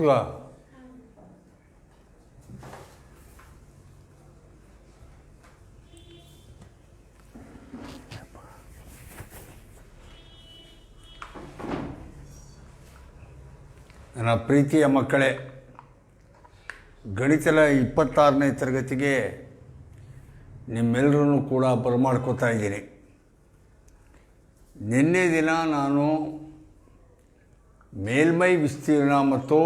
ಇವಾ ನನ್ನ ಪ್ರೀತಿಯ ಮಕ್ಕಳೇ, ಗಣಿತದ 26ನೇ ತರಗತಿಗೆ ನಿಮ್ಮೆಲ್ಲರೂ ಕೂಡ ಬರಮಾಡ್ಕೋತಾ ಇದ್ದೀನಿ. ನಿನ್ನೆ ದಿನ ನಾನು ಮೇಲ್ಮೈ ವಿಸ್ತೀರ್ಣ ಮತ್ತು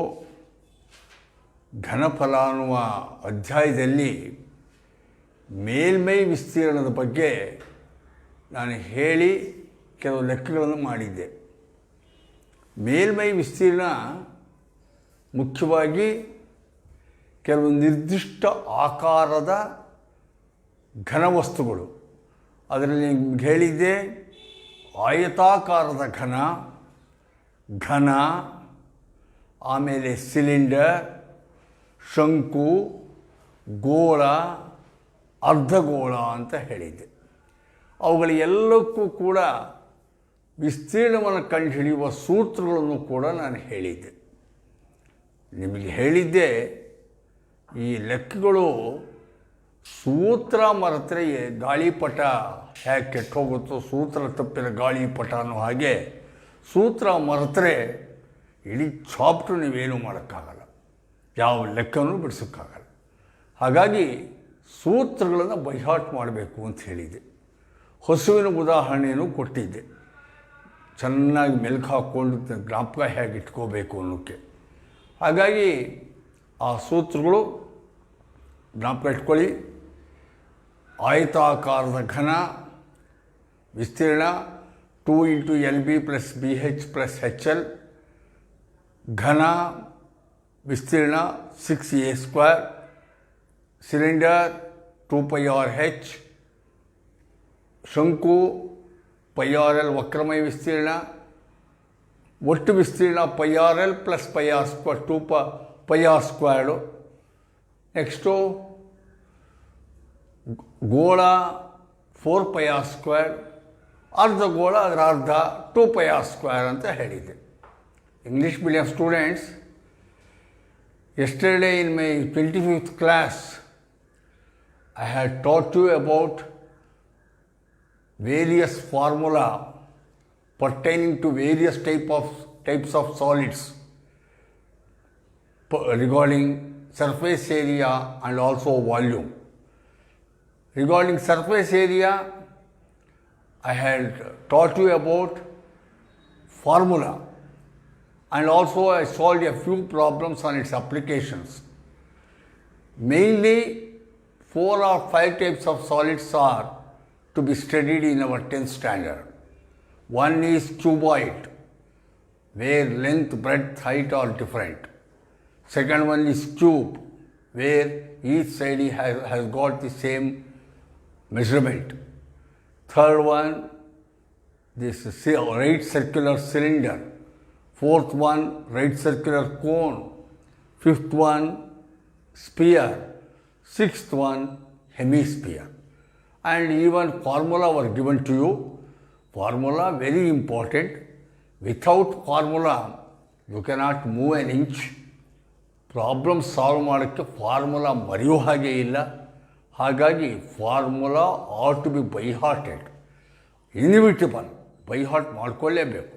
ಘನಫಲ ಅನ್ನುವ ಅಧ್ಯಾಯದಲ್ಲಿ ಮೇಲ್ಮೈ ವಿಸ್ತೀರ್ಣದ ಬಗ್ಗೆ ನಾನು ಹೇಳಿ ಕೆಲವು ಲೆಕ್ಕಗಳನ್ನು ಮಾಡಿದ್ದೆ. ಮೇಲ್ಮೈ ವಿಸ್ತೀರ್ಣ ಮುಖ್ಯವಾಗಿ ಕೆಲವು ನಿರ್ದಿಷ್ಟ ಆಕಾರದ ಘನವಸ್ತುಗಳು, ಅದರಲ್ಲಿ ನಿಮ್ಗೆ ಹೇಳಿದ್ದೆ ಆಯತಾಕಾರದ ಘನ, ಆಮೇಲೆ ಸಿಲಿಂಡರ್, ಶಂಕು, ಗೋಳ, ಅರ್ಧಗೋಳ ಅಂತ ಹೇಳಿದ್ದೆ. ಅವುಗಳೆಲ್ಲಕ್ಕೂ ಕೂಡ ವಿಸ್ತೀರ್ಣವನ್ನು ಕಂಡುಹಿಡಿಯುವ ಸೂತ್ರಗಳನ್ನು ಕೂಡ ನಾನು ಹೇಳಿದ್ದೆ. ನಿಮಗೆ ಹೇಳಿದ್ದೆ, ಈ ಲೆಕ್ಕಗಳು ಸೂತ್ರ ಮರೆತರೆ ಗಾಳಿಪಟ ಹೇಗೆ ಕೆಟ್ಟು ಹೋಗುತ್ತೋ, ಸೂತ್ರ ತಪ್ಪಿದ ಗಾಳಿಪಟ ಅನ್ನೋ ಹಾಗೆ ಸೂತ್ರ ಮರೆತರೆ ಇಡೀ ಚಾಪ್ಟರ್ ನೀವೇನು ಮಾಡೋಕ್ಕಾಗಲ್ಲ, ಯಾವ ಲೆಕ್ಕನೂ ಬಿಡಿಸೋಕ್ಕಾಗಲ್ಲ. ಹಾಗಾಗಿ ಸೂತ್ರಗಳನ್ನು ಬೈಹಾಟ್ ಮಾಡಬೇಕು ಅಂತ ಹೇಳಿದ್ದೆ. ಹಸುವಿನ ಉದಾಹರಣೆಯನ್ನು ಕೊಟ್ಟಿದ್ದೆ, ಚೆನ್ನಾಗಿ ಮೆಲ್ಕು ಹಾಕ್ಕೊಂಡು ಜ್ಞಾಪಕ ಹೇಗೆ ಇಟ್ಕೋಬೇಕು ಅನ್ನೋಕ್ಕೆ. ಹಾಗಾಗಿ ಆ ಸೂತ್ರಗಳು ಜ್ಞಾಪಕ ಇಟ್ಕೊಳ್ಳಿ. ಆಯತಾಕಾರದ ಘನ ವಿಸ್ತೀರ್ಣ 2 × LB + BH + HL, ಘನ ವಿಸ್ತೀರ್ಣ 6A², ಸಿಲಿಂಡರ್ 2πRH, ಶಂಕು πRL ವಕ್ರಮಯ ವಿಸ್ತೀರ್ಣ, ಒಟ್ಟು ವಿಸ್ತೀರ್ಣ πRL + πR², 2πR². ನೆಕ್ಸ್ಟು ಗೋಳ 4πR², ಅರ್ಧಗೋಳ ಅದರ ಅರ್ಧ 2πR² ಅಂತ ಹೇಳಿದ್ದೆ. English medium students, yesterday in my 25th class I had taught you about various formula pertaining to various types of solids regarding surface area and also volume. Regarding surface area, I had taught you about formula, and also I solved a few problems on its applications. Mainly 4 or 5 types of solids are to be studied in our 10th standard. One is cuboid, where length, breadth, height are different. Second one is cube, where each side has got the same measurement. Third one, this right circular cylinder. Fourth one, right circular cone. Fifth one, sphere. Sixth one, hemisphere. And even formula were given to you. Formula very important. Without formula, you cannot move an inch. Problem solve ಮಾಡೋಕ್ಕೆ formula ಮರೆಯೋ ಹಾಗೆ ಇಲ್ಲ. ಹಾಗಾಗಿ formula ought to be byhearted, inevitable, byheart ಮಾಡ್ಕೊಳ್ಳೇಬೇಕು.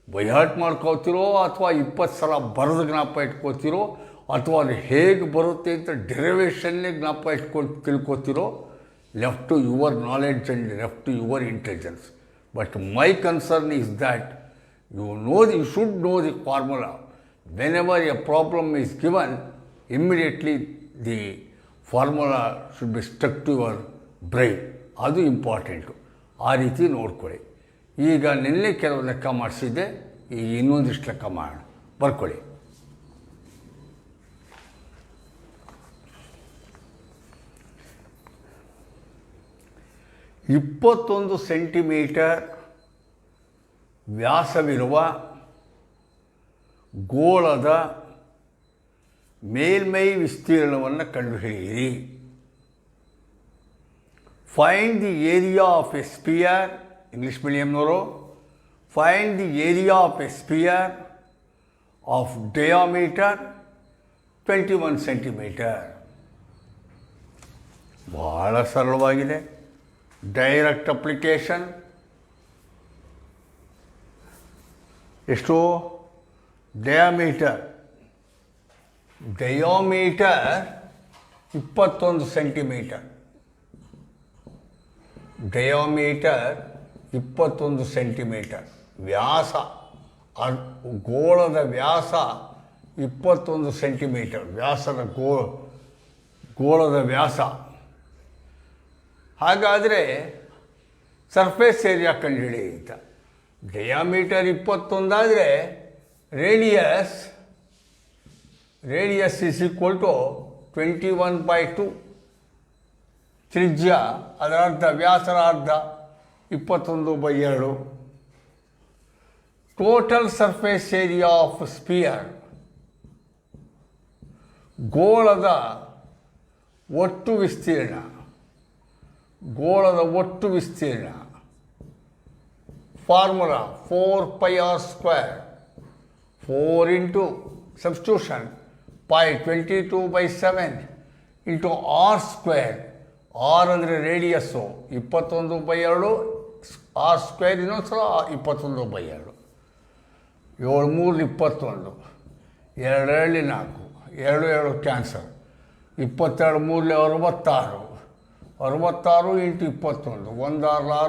Byheart ಮಾಡ್ಕೋತಿರೋ ಅಥವಾ 20 ಸಲ ಬರೆದು ಜ್ಞಾಪಕ ಇಟ್ಕೋತಿರೋ ಅಥವಾ ಅದು ಹೇಗೆ ಬರುತ್ತೆ ಅಂತ ಡೆರಿವೇಷನ್ನೇ ಜ್ಞಾಪಕ ಇಟ್ಕೊಂಡು ತಿಳ್ಕೊತಿರೋ, left to your knowledge and left to your intelligence. But my concern is that you should know the formula. Whenever a problem is given, immediately the formula should be stuck to your brain. ಅದು important. ಆ ರೀತಿ ನೋಡ್ಕೊಳ್ಳಿ. ಈಗ ನಿನ್ನೆ ಕೆಲವು ಲೆಕ್ಕ ಮಾಡಿಸಿದ್ದೆ, ಈಗ ಇನ್ನೊಂದಿಷ್ಟು ಲೆಕ್ಕ ಮಾಡೋಣ. ಬರ್ಕೊಳ್ಳಿ. ಇಪ್ಪತ್ತೊಂದು ಸೆಂಟಿಮೀಟರ್ ವ್ಯಾಸವಿರುವ ಗೋಳದ ಮೇಲ್ಮೈ ವಿಸ್ತೀರ್ಣವನ್ನು ಕಂಡುಹಿಡಿಯಿರಿ. Find the area of a sphere. English ಮೀಡಿಯಂನವರು, find the area of a sphere of diameter 21 centimeter. ಬಹಳ ಸರಳವಾಗಿದೆ. ಡೈರೆಕ್ಟ್ ಅಪ್ಲಿಕೇಶನ್ ಎಷ್ಟು? Diameter 21 centimetre. Diameter 21 centimetre. ವ್ಯಾಸ, ಗೋಳದ ವ್ಯಾಸ 21 ಸೆಂಟಿಮೀಟರ್. ವ್ಯಾಸದ ಗೋಳದ ವ್ಯಾಸ. ಹಾಗಾದರೆ ಸರ್ಫೇಸ್ ಏರಿಯಾ ಕಂಡುಹಿಡಿ ಅಂತ. ಡಯಾಮೀಟರ್ 21 ಆದರೆ ರೇಡಿಯಸ್ ಈಸ್ ಈಕ್ವಲ್ ಟು 21/2. ತ್ರಿಜ್ಯ ಅದರ ಅರ್ಧ, ವ್ಯಾಸರ ಅರ್ಧ 21/2. Total surface area of sphere, ಗೋಳದ ಒಟ್ಟು ವಿಸ್ತೀರ್ಣ. ಗೋಳದ ಒಟ್ಟು ವಿಸ್ತೀರ್ಣ formula 4πr². 4 into substitution π 22/7 into r². R ಅಂದರೆ ರೇಡಿಯಸ್ಸು 21/2, r² ಇನ್ನೊಂದು ಸಲ 21/2. 7 3 21, 2 2 4, 2 2 ಕ್ಯಾನ್ಸಲ್. 22 3 66, 66 ಇಂಟು 21, 1 6 6, 1 6 6,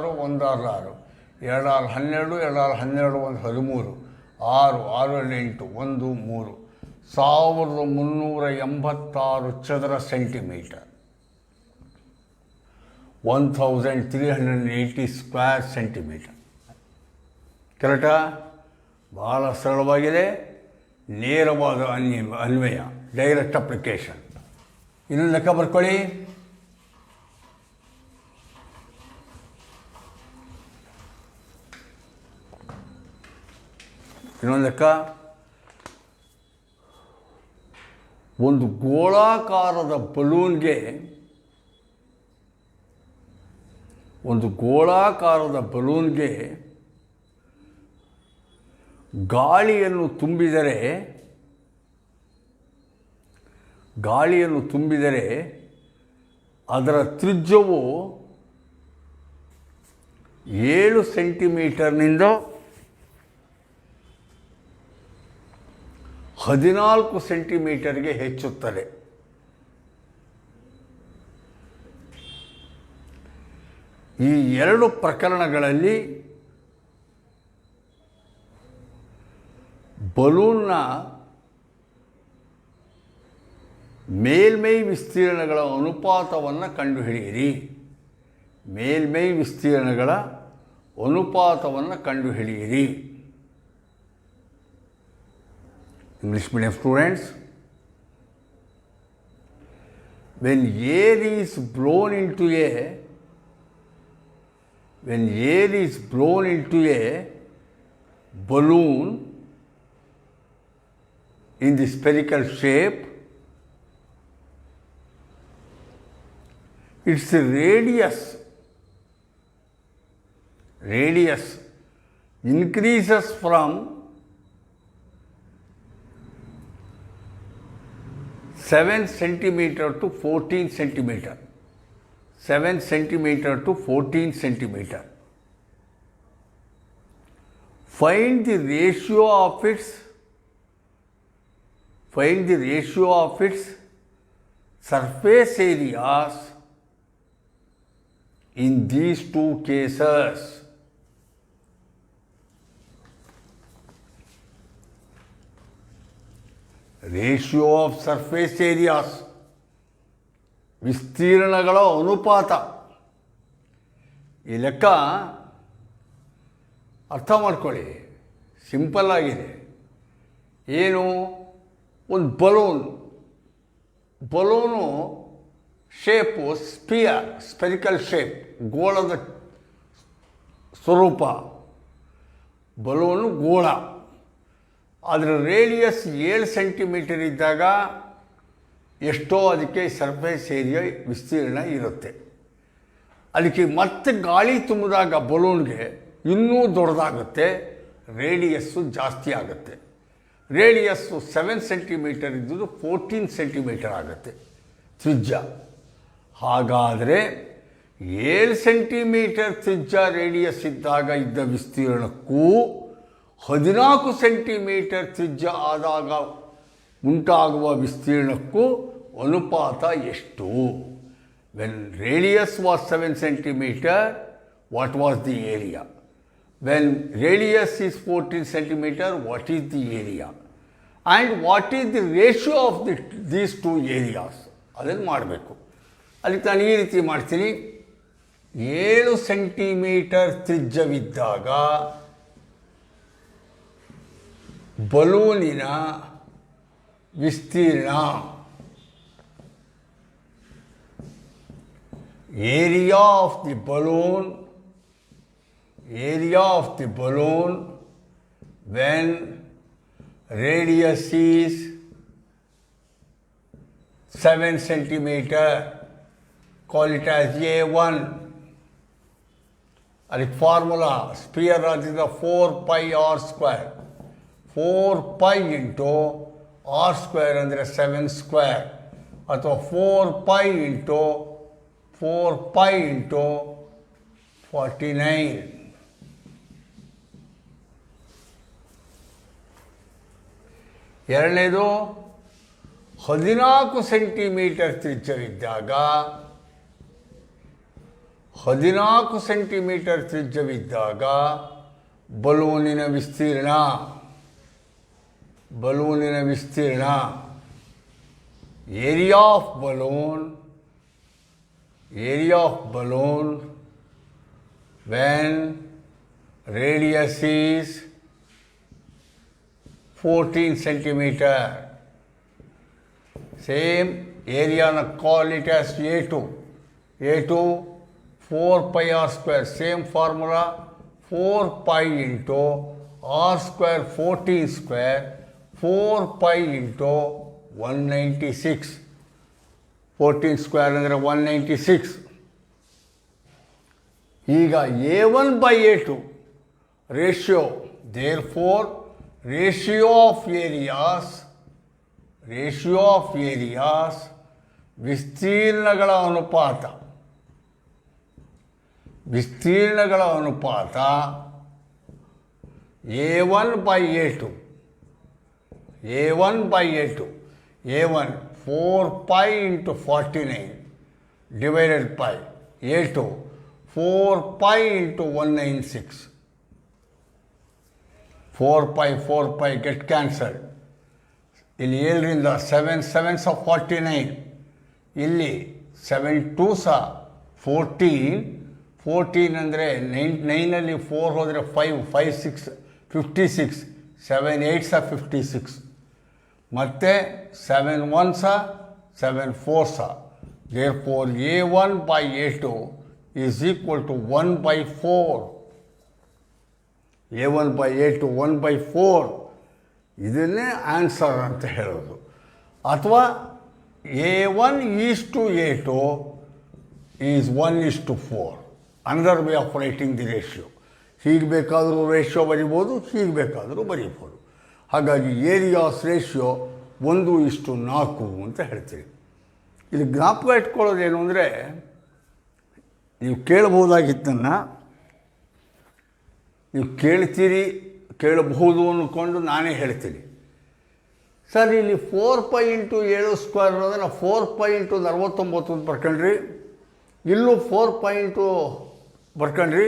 2 6 12, 2 6 12, 1 13, 6 6 8, 1 3, 1386 ಚದರ ಸೆಂಟಿಮೀಟರ್. 1380 square centimetre. ಕರೆಕ್ಟಾ? ಭಾಳ ಸರಳವಾಗಿದೆ. ನೇರವಾದ ಅನ್ವಯ, ಡೈರೆಕ್ಟ್ ಅಪ್ಲಿಕೇಶನ್. ಇನ್ನೊಂದು ಲೆಕ್ಕ ಬರ್ಕೊಳ್ಳಿ. ಇನ್ನೊಂದು ಲೆಕ್ಕ. ಒಂದು ಗೋಳಾಕಾರದ ಬಲೂನ್ಗೆ ಗಾಳಿಯನ್ನು ತುಂಬಿದರೆ ಅದರ ತ್ರಿಜ್ಯವು 7 ಸೆಂಟಿಮೀಟರ್ನಿಂದ 14 ಸೆಂಟಿಮೀಟರ್ಗೆ ಹೆಚ್ಚುತ್ತದೆ. ಈ ಎರಡು ಪ್ರಕರಣಗಳಲ್ಲಿ ಬಲೂನ್ನ ಮೇಲ್ಮೈ ವಿಸ್ತೀರ್ಣಗಳ ಅನುಪಾತವನ್ನು ಕಂಡುಹಿಡಿಯಿರಿ. ಮೇಲ್ಮೈ ವಿಸ್ತೀರ್ಣಗಳ ಅನುಪಾತವನ್ನು ಕಂಡುಹಿಡಿಯಿರಿ. English medium students, when air is blown into a balloon in the spherical shape, its radius increases from 7 centimeter to 14 centimeter. 7 centimeter to 14 centimeter. Find the ratio of its surface areas in these two cases. Ratio of surface areas, ವಿಸ್ತೀರ್ಣಗಳ ಅನುಪಾತ. ಈ ಲೆಕ್ಕ ಅರ್ಥ ಮಾಡ್ಕೊಳ್ಳಿ, simple ಆಗಿದೆ. ಏನು? ಒಂದು balloon shape spherical shape, ಗೋಳದ ಸ್ವರೂಪ. ಬಲೂನು ಗೋಳ. ಅದರ ರೇಡಿಯಸ್ 7 ಸೆಂಟಿಮೀಟರ್ ಇದ್ದಾಗ ಎಷ್ಟೋ ಅದಕ್ಕೆ ಸರ್ಫೇಸ್ ಏರಿಯಾ ವಿಸ್ತೀರ್ಣ ಇರುತ್ತೆ. ಅದಕ್ಕೆ ಮತ್ತೆ ಗಾಳಿ ತುಂಬಿದಾಗ ಬಲೂನ್ಗೆ ಇನ್ನೂ ದೊಡ್ಡದಾಗುತ್ತೆ, ರೇಡಿಯಸ್ಸು ಜಾಸ್ತಿ ಆಗುತ್ತೆ. ರೇಡಿಯಸ್ಸು 7 ಸೆಂಟಿಮೀಟರ್ ಇದ್ದುದು 14 ಸೆಂಟಿಮೀಟರ್ ಆಗುತ್ತೆ ತ್ರಿಜ್ಯ. ಹಾಗಾದರೆ 7 ಸೆಂಟಿಮೀಟರ್ ತ್ರಿಜ್ಯ ರೇಡಿಯಸ್ ಇದ್ದಾಗ ಇದ್ದ ವಿಸ್ತೀರ್ಣಕ್ಕೂ 14 ಸೆಂಟಿಮೀಟರ್ ತ್ರಿಜ್ಯ ಆದಾಗ ಉಂಟಾಗುವ ವಿಸ್ತೀರ್ಣಕ್ಕೂ ಅನುಪಾತ ಎಷ್ಟು? When radius was 7 centimetre, what was the area? When radius is 14 centimetre, what is the area? And what is the ratio of these two areas? ಅದನ್ನು ಮಾಡಬೇಕು. ಅದಕ್ಕೆ ನಾನು ಈ ರೀತಿ ಮಾಡ್ತೀನಿ. 7 ಸೆಂಟಿಮೀಟರ್ ತ್ರಿಜ್ಯವಿದ್ದಾಗ ಬಲೂನಿನ ವಿಸ್ತೀರ್ಣ area of the balloon when radius is 7 centimeter, call it as A1. ಅದಕ್ಕೆ formula spear ಆದ್ದರಿಂದ 4 pi r square. 4 pi into r square ಅಂದರೆ 7 square, ಅಥವಾ 4 pi ಇಂಟು 49. ಎರಡನೇದು 14 ಸೆಂಟಿಮೀಟರ್ ತ್ರಿಜ್ಯವಿದ್ದಾಗ 14 ಸೆಂಟಿಮೀಟರ್ ತ್ರಿಜ್ಯವಿದ್ದಾಗ ಬಲೂನಿನ ವಿಸ್ತೀರ್ಣ area of balloon when radius is 14 centimeter. Same area, call it as A2. 4 pi r square. Same formula, 4 pi into r square 14 square, 4 pi into 196. 14 square ಅಂದರೆ 196. ಈಗ A1 by A2 ratio, therefore ratio of areas ವಿಸ್ತೀರ್ಣಗಳ ಅನುಪಾತ A1 by A2. A1 4 pi into 49 divided by A2 4 pi into 196. 4 pi get cancelled. ಇಲ್ಲಿ 7ರಿಂದ 7 7s of 49. ಇಲ್ಲಿ 7 2s 14 ಅಂದರೆ 9ನಲ್ಲಿ 4 ಹೋದರೆ 5 5 6 56. 7 8s 56. ಮತ್ತು 7 1s 7 4s. Therefore, A1 by A2 is equal to 1 by 4. A1 by A2 1 by 4. ಇದನ್ನೇ answer ಅಂತ ಹೇಳೋದು. ಅಥವಾ A1 is to A2 is 1:4. Another way of writing the ratio. ಹೀಗೆ ಬೇಕಾದರೂ ರೇಷಿಯೋ ಬರಿಬೋದು, ಹೀಗೆ ಬೇಕಾದರೂ ಬರೀಬೋದು. ಹಾಗಾಗಿ ಏರಿಯಾಸ್ ರೇಷಿಯೋ 1:4 ಅಂತ ಹೇಳ್ತೀವಿ. ಇಲ್ಲಿ ಜ್ಞಾಪಕ ಇಟ್ಕೊಳ್ಳೋದೇನು ಅಂದರೆ, ನೀವು ಕೇಳಬಹುದಾಗಿದ್ದನ್ನು ನೀವು ಕೇಳಬಹುದು ಅಂದ್ಕೊಂಡು ನಾನೇ ಹೇಳ್ತೀನಿ. ಸರ್, ಇಲ್ಲಿ 4 pi into 7 ಸ್ಕ್ವೇರ್ ಅನ್ನೋದನ್ನು 4 pi into 49 ಅಂತ ಬರ್ಕೊಂಡ್ರಿ. ಇಲ್ಲೂ 4 pi into ಬರ್ಕೊಂಡ್ರಿ.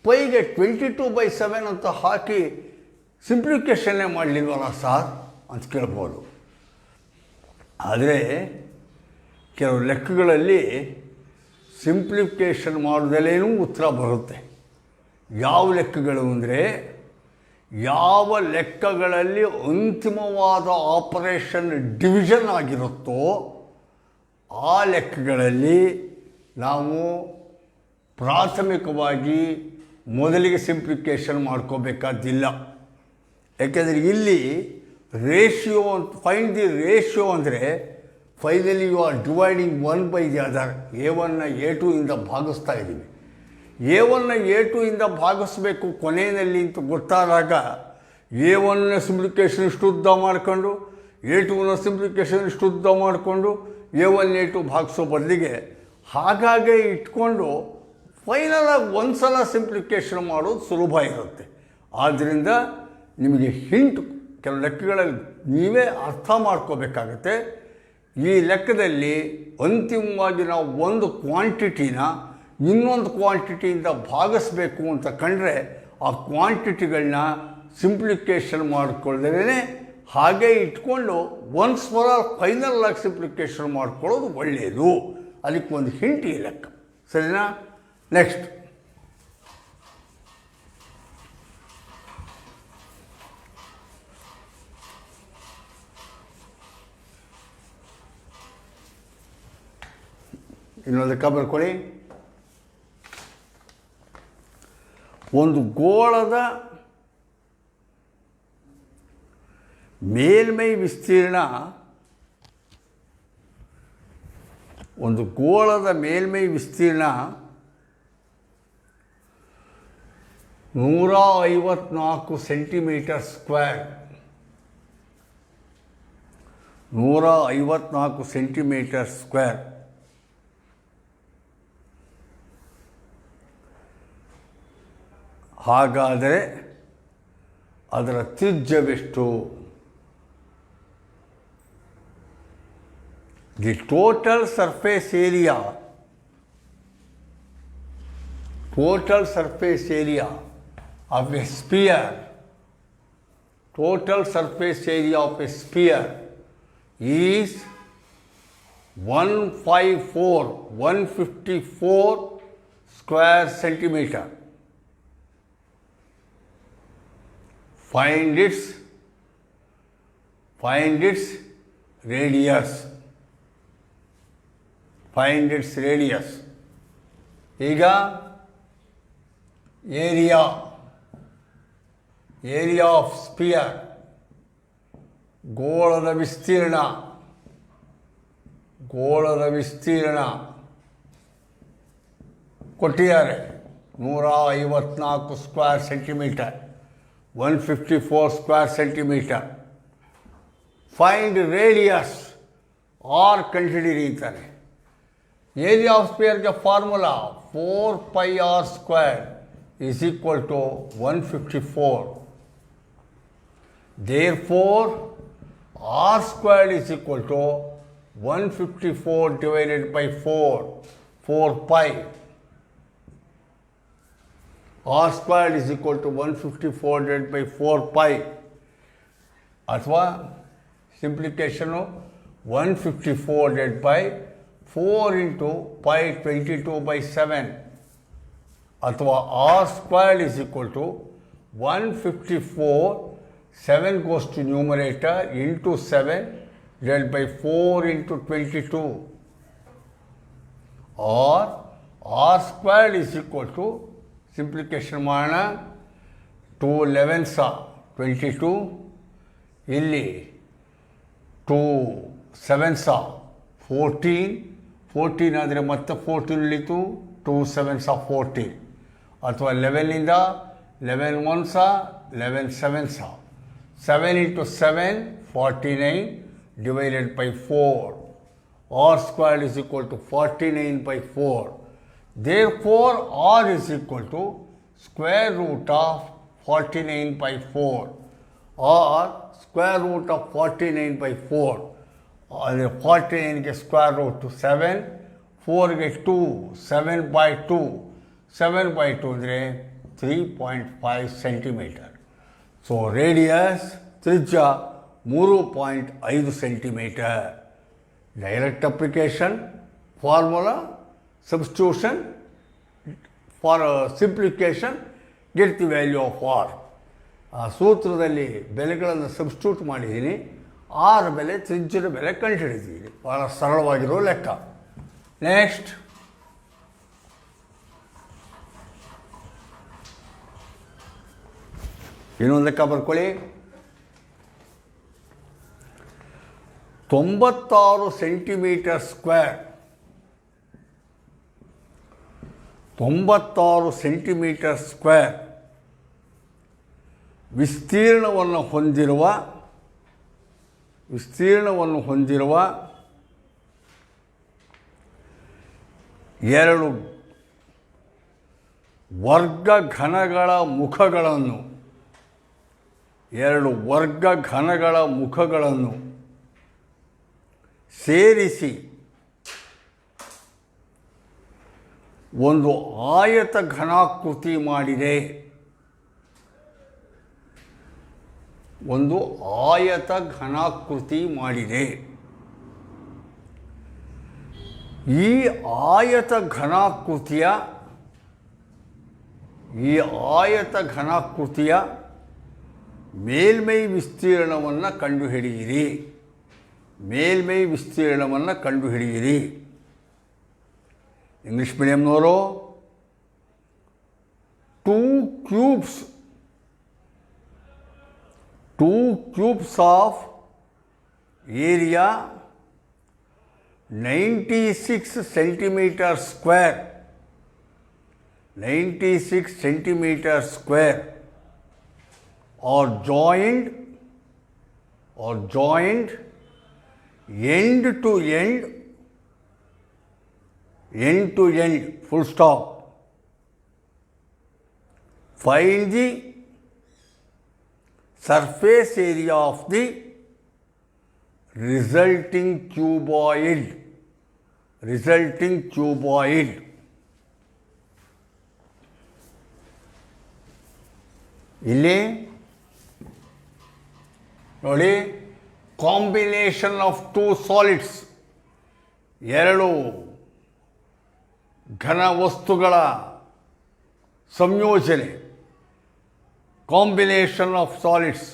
ಪೈಗೆ 22/7 ಅಂತ ಹಾಕಿ ಸಿಂಪ್ಲಿಫಿಕೇಷನ್ನೇ ಮಾಡಲಿಲ್ವಲ್ಲ ಸಾರ್ ಅಂತ ಕೇಳ್ಬೋದು. ಆದರೆ ಕೆಲವು ಲೆಕ್ಕಗಳಲ್ಲಿ ಸಿಂಪ್ಲಿಫಿಕೇಷನ್ ಮಾಡೋದಲ್ಲೇನೂ ಉತ್ತರ ಬರುತ್ತೆ. ಯಾವ ಲೆಕ್ಕಗಳು ಅಂದರೆ, ಯಾವ ಲೆಕ್ಕಗಳಲ್ಲಿ ಅಂತಿಮವಾದ ಆಪರೇಷನ್ ಡಿವಿಷನ್ ಆಗಿರುತ್ತೋ ಆ ಲೆಕ್ಕಗಳಲ್ಲಿ ನಾವು ಪ್ರಾಥಮಿಕವಾಗಿ ಮೊದಲಿಗೆ ಸಿಂಪ್ಲಿಫಿಕೇಷನ್ ಮಾಡ್ಕೋಬೇಕಾದಿಲ್ಲ. ಯಾಕೆಂದರೆ ಇಲ್ಲಿ ರೇಷಿಯೋ ಫೈಂಡ್ ದಿ ರೇಷಿಯೋ ಅಂದರೆ finally you are dividing 1 by the other. A1ನ A2 ಇಂದ ಭಾಗಿಸ್ತಾ ಇದ್ದೀವಿ. A1ನ A2 ಇಂದ ಭಾಗಿಸ್ಬೇಕು ಕೊನೆಯಲ್ಲಿ ಅಂತ ಗೊತ್ತಾದಾಗ A1ನ ಸಿಂಪ್ಲಿಫಿಕೇಷನ್ ಇಷ್ಟು ಉದ್ದ ಮಾಡಿಕೊಂಡು A2ನ ಸಿಂಪ್ಲಿಫಿಕೇಷನ್ ಇಷ್ಟು ಉದ್ದ ಮಾಡಿಕೊಂಡು A1 A2 ಭಾಗಿಸೋ ಬದಲಿಗೆ ಹಾಗಾಗೆ ಇಟ್ಕೊಂಡು ಫೈನಲಾಗಿ ಒಂದು ಸಲ ಸಿಂಪ್ಲಿಫಿಕೇಷನ್ ಮಾಡೋದು ಸುಲಭ ಇರುತ್ತೆ. ಆದ್ದರಿಂದ ನಿಮಗೆ ಹಿಂಟ್ ಕೆಲವು ಲೆಕ್ಕಗಳಲ್ಲಿ ನೀವೇ ಅರ್ಥ ಮಾಡ್ಕೋಬೇಕಾಗತ್ತೆ. ಈ ಲೆಕ್ಕದಲ್ಲಿ ಅಂತಿಮವಾಗಿ ನಾವು ಒಂದು ಕ್ವಾಂಟಿಟಿನ ಇನ್ನೊಂದು ಕ್ವಾಂಟಿಟಿಯಿಂದ ಭಾಗಿಸ್ಬೇಕು ಅಂತ ಕಂಡ್ರೆ ಆ ಕ್ವಾಂಟಿಟಿಗಳನ್ನ ಸಿಂಪ್ಲಿಫಿಕೇಷನ್ ಮಾಡಿಕೊಳ್ಳದೇ ಹಾಗೆ ಇಟ್ಕೊಂಡು ಒನ್ಸ್ ಫಾರ್ ಆಲ್ ಫೈನಲ್ ಆಗಿ ಸಿಂಪ್ಲಿಫಿಕೇಷನ್ ಮಾಡ್ಕೊಳ್ಳೋದು ಒಳ್ಳೆಯದು. ಅದಕ್ಕೆ ಒಂದು ಹಿಂಟ್ ಈ ಲೆಕ್ಕ, ಸರಿನಾ? ನೆಕ್ಸ್ಟ್ ಇನ್ನೊಂದು ಲೆಕ್ಕ ಬರ್ಕೊಳ್ಳಿ. ಒಂದು ಗೋಳದ ಮೇಲ್ಮೈ ವಿಸ್ತೀರ್ಣ 154 ಸೆಂಟಿಮೀಟರ್ ಸ್ಕ್ವೇರ್. 154 centimetre square. ಹಾಗಾದರೆ ಅದರ ತ್ರಿಜ್ಯವೆಷ್ಟು? The total surface area of a sphere, total surface area of a sphere is 154 square centimeter. Find its radius. Find its radius. ಈಗ ಏರಿಯಾ ಆಫ್ ಸ್ಪಿಯರ್, ಗೋಳದ ವಿಸ್ತೀರ್ಣ ಕೊಟ್ಟಿದ್ದಾರೆ 154 square centimetre, 154 square centimetre. Find radius R ಕಂಡುಹಿಡಿಯಿರಿ ಅಂತಾರೆ. Area of ಸ್ಪಿಯರ್ಗೆ formula 4πr square is equal to 154. Therefore, r squared is equal to 154 divided by 4 pi. R squared is equal to 154 divided by 4 pi. ಅಥವಾ ಸಿಂಪ್ಲಿಫಿಕೇಷನು 154 divided by 4 into pi 22 by 7. ಅಥವಾ r squared is equal to 154, 7 goes to numerator, into 7 divided by 4 into 22. Or r squared is equal to, simplification ಮಾಡೋಣ, 2 11s 22, ಇಲ್ಲಿ 2 7s 14 ಆದರೆ ಮತ್ತೆ 14 ಉಳಿತು, 2 7s 14. ಅಥವಾ 11 11 1s 11 7s 7 into 7 49 divided by 4. R squared is equal to 49 by 4. Therefore, R is equal to square root of 49 by 4. Or square root of 49 by 4. 49 ಗೆ square root to 7, 4 ಗೆ 2, 7 by 2. 7 by 2 ಅಂದರೆ 3.5 centimetre. So radius ತ್ರಿಜ್ಯ 3.5 centimetre. Direct application, formula, substitution, for simplification, get the value of r. ಆ ಸೂತ್ರದಲ್ಲಿ ಬೆಲೆಗಳನ್ನು substitute ಮಾಡಿದ್ದೀನಿ, R ಬೆಲೆ ತ್ರಿಜ್ಯದ ಬೆಲೆ ಕಂಡುಹಿಡಿದಿದ್ದೀನಿ. ಭಾಳ ಸರಳವಾಗಿರೋ ಲೆಕ್ಕ. ನೆಕ್ಸ್ಟ್ ಇನ್ನೊಂದು ಲೆಕ್ಕ ಬರ್ಕೊಳ್ಳಿ. 96 ಸೆಂಟಿಮೀಟರ್ ಸ್ಕ್ವೇರ್, 96 ಸೆಂಟಿಮೀಟರ್ ಸ್ಕ್ವೇರ್ ವಿಸ್ತೀರ್ಣವನ್ನು ಹೊಂದಿರುವ ಎರಡು ವರ್ಗ ಘನಗಳ ಮುಖಗಳನ್ನು ಸೇರಿಸಿ ಒಂದು ಆಯತ ಘನಾಕೃತಿ ಮಾಡಿದೆ. ಈ ಆಯತ ಘನಾಕೃತಿಯ ಮೇಲ್ಮೈ ವಿಸ್ತೀರ್ಣವನ್ನು ಕಂಡುಹಿಡಿಯಿರಿ. ಇಂಗ್ಲಿಷ್ ಮೀಡಿಯಂನವರು 2 cubes of area 96 centimeter square are joined end to end, full stop. Find the surface area of the resulting cuboid. ಇಲ್ಲಿ ನೋಡಿ, ಕಾಂಬಿನೇಷನ್ ಆಫ್ 2 ಸಾಲಿಡ್ಸ್, ಎರಡು ಘನ ವಸ್ತುಗಳ ಸಂಯೋಜನೆ, ಕಾಂಬಿನೇಷನ್ ಆಫ್ ಸಾಲಿಡ್ಸ್.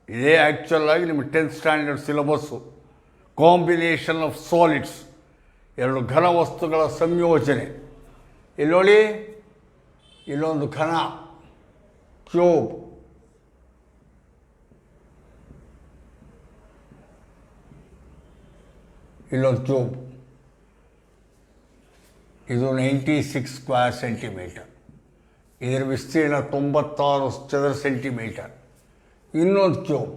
ಇದೇ ಆ್ಯಕ್ಚುಲ್ ಆಗಿ ನಿಮ್ಮ 10th standard syllabus. Combination of solids, ಎರಡು ಘನ ವಸ್ತುಗಳ ಸಂಯೋಜನೆ. ಇಲ್ಲಿ ನೋಡಿ, ಇಲ್ಲೊಂದು ಘನ ಕ್ಯೂಬ್, ಇಲ್ಲೊಂದು ಕ್ಯೂಬ್. ಇದು 96 ಸ್ಕ್ವೇರ್ ಸೆಂಟಿಮೀಟರ್. ಇದರ ವಿಸ್ತೀರ್ಣ 96 ಚದರ ಸೆಂಟಿಮೀಟರ್. ಇನ್ನೊಂದು ಕ್ಯೂಬ್,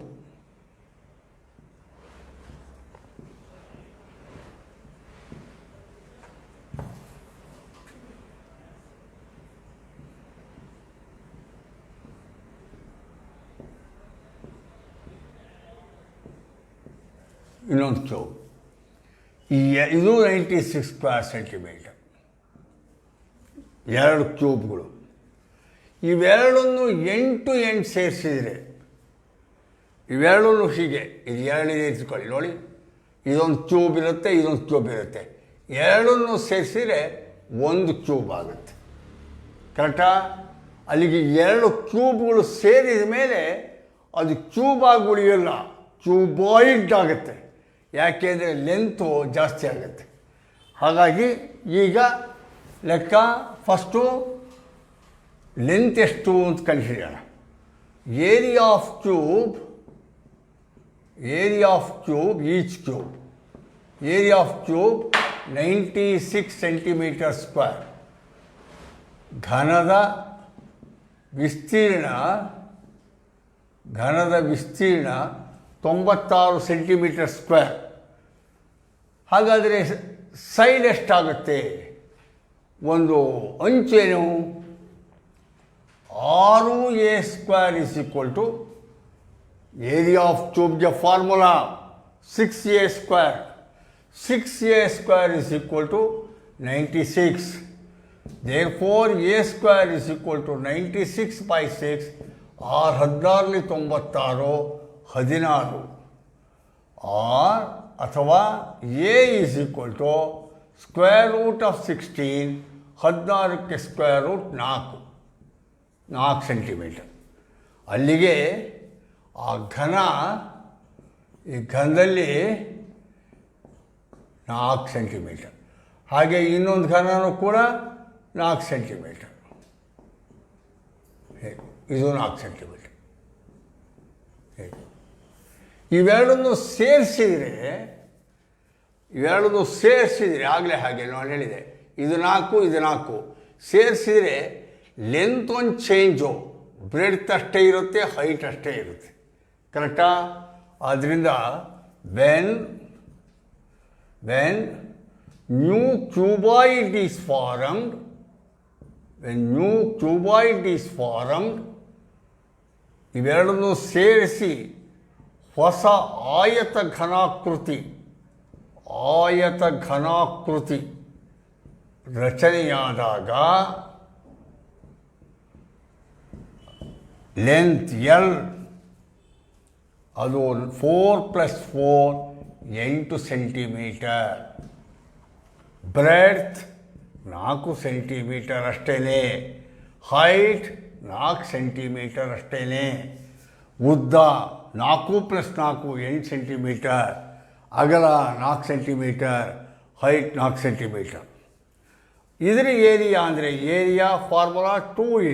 ಇದು 96 ಸ್ಕ್ವೇರ್ ಸೆಂಟಿಮೀಟರ್. ಎರಡು ಕ್ಯೂಬ್ಗಳು. ಇವೆರಡನ್ನು ಎಂಡ್ ಟು ಎಂಡ್ ಸೇರಿಸಿದರೆ, ಇವೆರಡೂ ಹೀಗೆ, ಇದು ಎರಡಿದೆ ಇಟ್ಕೊಳ್ಳಿ. ನೋಡಿ, ಇದೊಂದು ಕ್ಯೂಬ್ ಇರುತ್ತೆ, ಇದೊಂದು ಕ್ಯೂಬ್ ಇರುತ್ತೆ. ಎರಡನ್ನೂ ಸೇರಿಸಿದರೆ ಒಂದು ಕ್ಯೂಬ್ ಆಗುತ್ತೆ. ಕರೆಕ್ಟಾ? ಅಲ್ಲಿಗೆ ಎರಡು ಕ್ಯೂಬ್ಗಳು ಸೇರಿದ ಮೇಲೆ ಅದು ಕ್ಯೂಬ್ ಆಗಿ ಉಳಿಯೋಲ್ಲ, ಕ್ಯೂಬಾಯ್ಡ್ ಆಗುತ್ತೆ. ಯಾಕೆಂದರೆ ಲೆಂತು ಜಾಸ್ತಿ ಆಗುತ್ತೆ. ಹಾಗಾಗಿ ಈಗ ಲೆಕ್ಕ, ಫಸ್ಟು ಲೆಂತ್ ಎಷ್ಟು ಅಂತ ಕಂಡುಹಿಡಿಯೋಣ. Area of cube, each cube, area of cube 96 centimetre square. ಘನದ ವಿಸ್ತೀರ್ಣ 96 ಸೆಂಟಿಮೀಟರ್ ಸ್ಕ್ವೇರ್. ಹಾಗಾದರೆ ಸೈಡ್ ಎಷ್ಟಾಗುತ್ತೆ? ಒಂದು ಅಂಚೇನು 6a square is equal to area of ಕ್ಯೂಬ್ಗೆ formula 6a square. 6a square is equal to 96. Therefore a square is equal to 96 by 6. 16 96 16. Or ಅಥವಾ A is equal to square root of 16. 16ಕ್ಕೆ square root 4 centimetre. ಅಲ್ಲಿಗೆ ಆ ಘನ, ಈ ಘನದಲ್ಲಿ 4 centimetre. ಹಾಗೆ ಇನ್ನೊಂದು ಘನನೂ ಕೂಡ 4 ಸೆಂಟಿಮೀಟರ್. ಇದು 4 ಸೆಂಟಿಮೀಟರ್. ಇವೆರಡನ್ನು ಸೇರಿಸಿದರೆ ಆಗಲೇ ಹಾಗೆ ನಾನು ಹೇಳಿದೆ, ಇದು 4 ಇದು 4 ಸೇರಿಸಿದರೆ ಲೆಂತ್ ಒಂದು ಚೇಂಜು, ಬ್ರೆಡ್ತ್ ಅಷ್ಟೇ ಇರುತ್ತೆ, ಹೈಟ್ ಅಷ್ಟೇ ಇರುತ್ತೆ. ಕರೆಕ್ಟಾ? ಆದ್ದರಿಂದ when new cuboid is formed, ಇವೆರಡನ್ನೂ ಸೇರಿಸಿ ಹೊಸ ಆಯತ ಘನಾಕೃತಿ ರಚನೆಯಾದಾಗ ಲೆಂತ್ ಎಲ್ ಅದು 4 + 4 8 ಸೆಂಟಿಮೀಟರ್, ಬ್ರೆಡ್ತ್ 4 ಸೆಂಟಿಮೀಟರ್ ಅಷ್ಟೇ, ಹೈಟ್ 4 ಸೆಂಟಿಮೀಟರ್ ಅಷ್ಟೇ, ಉದ್ದ 4 + 4 8 ಸೆಂಟಿಮೀಟರ್, ಅಗಲ 4 ಸೆಂಟಿಮೀಟರ್, ಹೈಟ್ 4 ಸೆಂಟಿಮೀಟರ್. ಇದರ ಏರಿಯಾ ಅಂದರೆ area formula 2 ×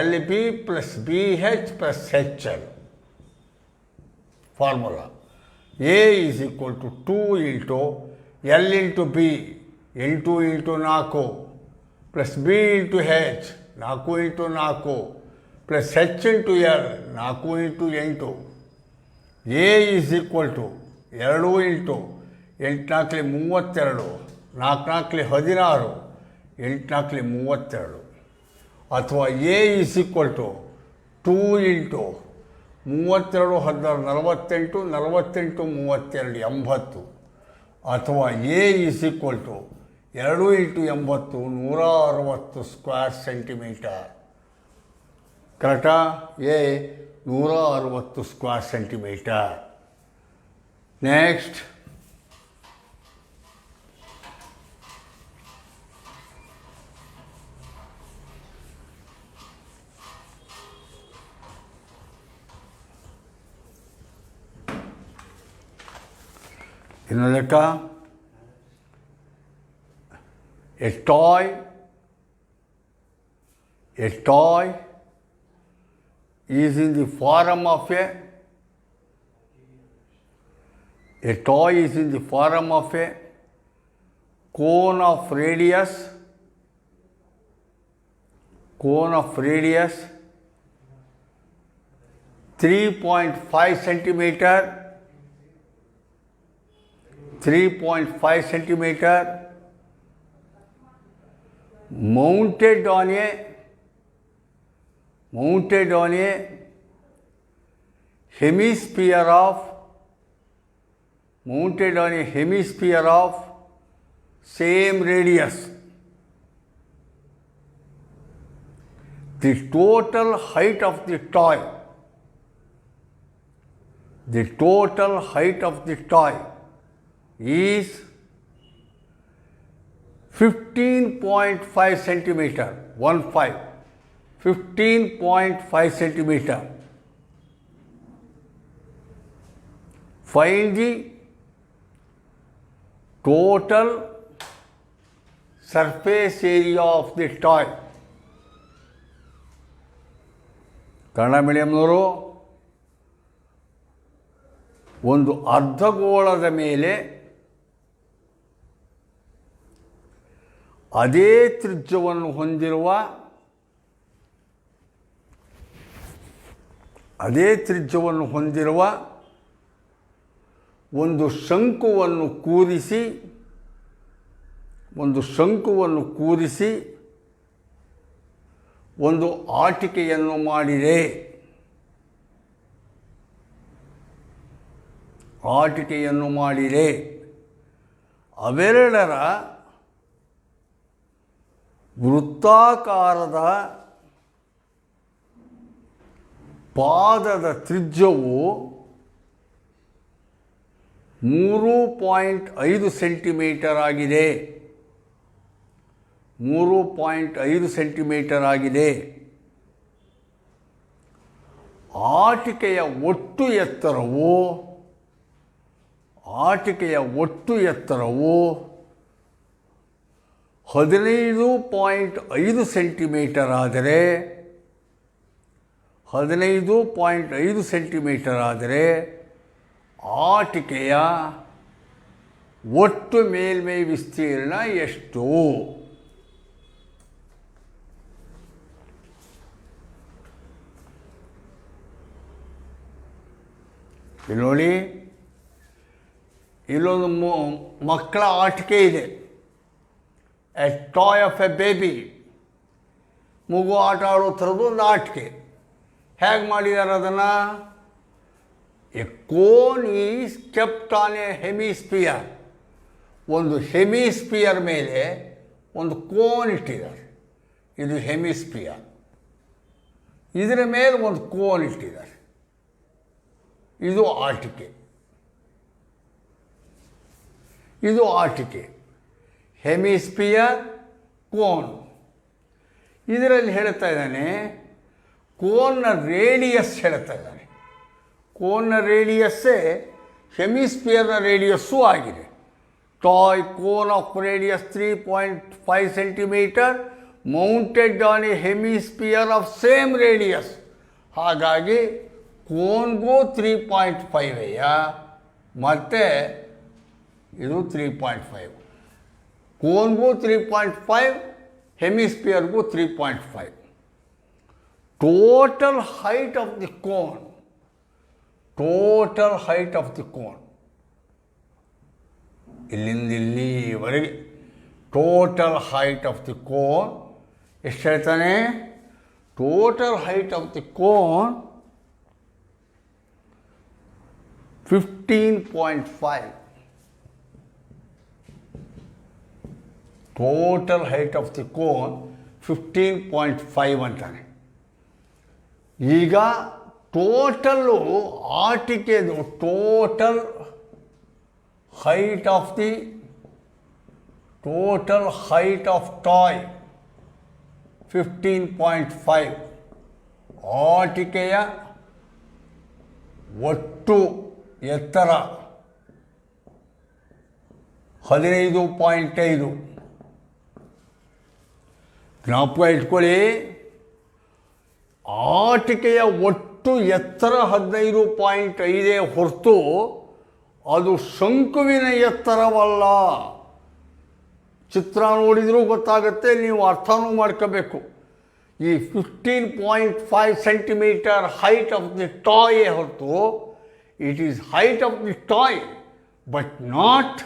LB + BH + HL formula. A is equal to 2 × L × B 8 × 4 + B × H 4 × 4 + H × L 4 × 8. A is equal to 2 × 8 × 32 4 × 16 8 × 32. ಅಥವಾ A is equal to 2 × 32 16 48 48 32 80. ಅಥವಾ A is equal to 2 × 80 160 square centimetre. ಕರೆಕ್ಟಾ? A 160 square centimetre. Next ಇನ್ನು ಲೆಕ್ಕ. A toy is in the form of a cone of radius 3.5 centimeter, 3.5 centimeter, mounted on a hemisphere of same radius. The total height of the toy is 15.5 centimeter, 15.5 centimeter. Find the total surface area of the toy. Kannada ಮೀಡಿಯಂನವರು ಒಂದು ಅರ್ಧಗೋಳದ ಮೇಲೆ ಅದೇ ತ್ರಿಜ್ಯವನ್ನು ಹೊಂದಿರುವ ಒಂದು ಶಂಕುವನ್ನು ಕೂರಿಸಿ ಒಂದು ಆಟಿಕೆಯನ್ನು ಮಾಡಿದೆ. ಅವೆರಡರ ವೃತ್ತಾಕಾರದ ಪಾದದ ತ್ರಿಜ್ಯವು 3.5 ಸೆಂಟಿಮೀಟರ್ ಆಗಿದೆ. 3.5 ಸೆಂಟಿಮೀಟರ್ ಆಗಿದೆ. ಆಟಿಕೆಯ ಒಟ್ಟು ಎತ್ತರವು 15.5 ಸೆಂಟಿಮೀಟರ್ ಆದರೆ 15.5 ಸೆಂಟಿಮೀಟರ್ ಆದರೆ ಆಟಿಕೆಯ ಒಟ್ಟು ಮೇಲ್ಮೈ ವಿಸ್ತೀರ್ಣ ಎಷ್ಟು? ಇಲ್ಲಿ ನೋಡಿ, ಇಲ್ಲೊಂದು ಮಕ್ಕಳ ಆಟಿಕೆ ಇದೆ. A toy of A baby, ಮಗು ಆಟ ಆಡೋ ಥರದ್ದು ಒಂದು ಆಟಿಕೆ. ಹೇಗೆ ಮಾಡಿದ್ದಾರೆ ಅದನ್ನು? A cone is kept on a hemisphere. ಒಂದು ಹೆಮಿಸ್ಪಿಯರ್ ಮೇಲೆ ಒಂದು ಕೋನ್ ಇಟ್ಟಿದ್ದಾರೆ. ಇದು ಹೆಮಿಸ್ಪಿಯರ್. ಇದರ ಮೇಲೆ ಒಂದು ಕೋನ್ ಇಟ್ಟಿದ್ದಾರೆ. ಇದು ಆಟಿಕೆ. ಇದು ಆಟಿಕೆ. Hemisphere, cone. ಇದರಲ್ಲಿ ಹೇಳ್ತಾ ಇದ್ದಾನೆ, ಕೋನ್ನ ರೇಡಿಯಸ್ ಹೇಳ್ತಾ ಇದ್ದಾನೆ. ಕೋನ್ನ ರೇಡಿಯಸ್ಸೇ ಹೆಮಿಸ್ಪಿಯರ್ನ ರೇಡಿಯಸ್ಸೂ ಆಗಿದೆ. Toy cone of radius 3.5 centimetre mounted on a hemisphere of same radius. ಹಾಗಾಗಿ ಕೋನ್ಗೂ 3.5 ಮತ್ತು ಇದು 3.5. ಕೋನ್ಗೂ 3.5, ಹೆಮಿಸ್ಪಿಯರ್ಗೂ 3.5. Total height of the cone, total height of the cone, ಇಲ್ಲಿಂದ ಇಲ್ಲಿವರೆಗೆ total height of the cone ಎಷ್ಟು ಹೇಳ್ತಾನೆ? Total height of the cone 15.5. Total height of the cone 15.5 ಅಂತಾನೆ. ಈಗ ಟೋಟಲ್ಲು ಆಟಿಕೆದು total height of the total height of toy 15.5. ಆಟಿಕೆಯ ಒಟ್ಟು ಎತ್ತರ 15.5. ಜ್ಞಾಪಕ ಇಟ್ಕೊಳ್ಳಿ, ಆಟಿಕೆಯ ಒಟ್ಟು ಎತ್ತರ 15.5 ಹೊರತು ಅದು ಶಂಕುವಿನ ಎತ್ತರವಲ್ಲ. ಚಿತ್ರ ನೋಡಿದರೂ ಗೊತ್ತಾಗುತ್ತೆ, ನೀವು ಅರ್ಥನೂ ಮಾಡ್ಕೋಬೇಕು. ಈ 15.5 centimetre height of the toy ಹೊರತು it is height of the toy but not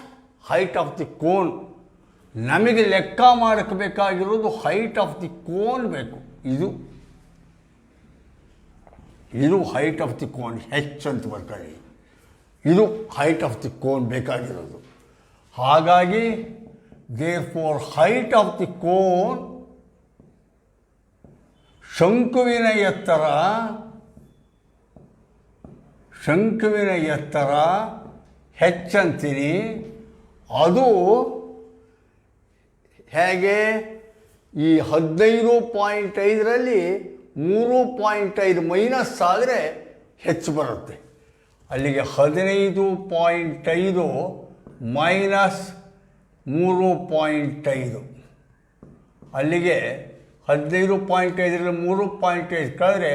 height of the cone. ನಮಗೆ ಲೆಕ್ಕ ಮಾಡಬೇಕಾಗಿರೋದು ಹೈಟ್ ಆಫ್ ದಿ ಕೋನ್ ಬೇಕು. ಇದು height of the cone, H ಅಂತ ಬರ್ತಾರೆ. ಇದು ಹೈಟ್ ಆಫ್ ದಿ ಕೋನ್ ಬೇಕಾಗಿರೋದು. ಹಾಗಾಗಿ therefore height of the cone, ಶಂಕುವಿನ ಎತ್ತರ ಹೆಚ್ಚಂತೀನಿ. ಅದು ಹೇಗೆ? ಈ 15.5ರಲ್ಲಿ 3.5 ಮೈನಸ್ ಆದರೆ ಹೆಚ್ಚು ಬರುತ್ತೆ. ಅಲ್ಲಿಗೆ 15.5 ಮೈನಸ್ 3.5, ಅಲ್ಲಿಗೆ 15.5ರಲ್ಲಿ 3.5 ಕಳೆದ್ರೆ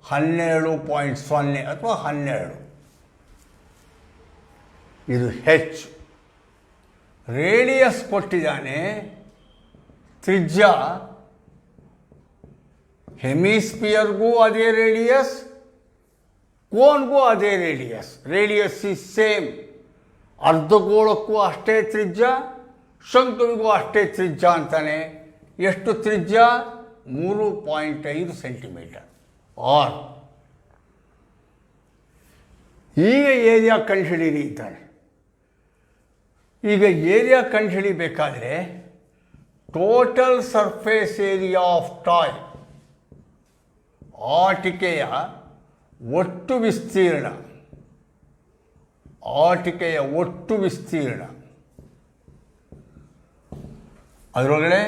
12.0 ಅಥವಾ 12. ಇದು ಹೆಚ್. ರೇಡಿಯಸ್ ಕೊಟ್ಟಿದ್ದಾನೆ, ತ್ರಿಜ್ಯ. ಹೆಮಿಸ್ಪಿಯರ್ಗೂ ಅದೇ ರೇಡಿಯಸ್, ಕೋನ್ಗೂ ಅದೇ ರೇಡಿಯಸ್. Radius is same. ಅರ್ಧಗೋಳಕ್ಕೂ ಅಷ್ಟೇ ತ್ರಿಜ್ಯ, ಶಂಕುವಿಗೂ ಅಷ್ಟೇ ತ್ರಿಜ್ಯ ಅಂತಾನೆ. ಎಷ್ಟು ತ್ರಿಜ್ಯ? 3.5 ಸೆಂಟಿಮೀಟರ್. ಆರ್ ಈಗ ಏರಿಯಾ ಕಂಡುಹಿಡೀರಿ ಅಂತಾನೆ. ಈಗ ಏರಿಯಾ ಕಂಡುಹಿಡಿಬೇಕಾದ್ರೆ total surface area of toy, ಆಟಿಕೆಯ ಒಟ್ಟು ವಿಸ್ತೀರ್ಣ, ಆಟಿಕೆಯ ಒಟ್ಟು ವಿಸ್ತೀರ್ಣ. ಅದರೊಳಗಡೆ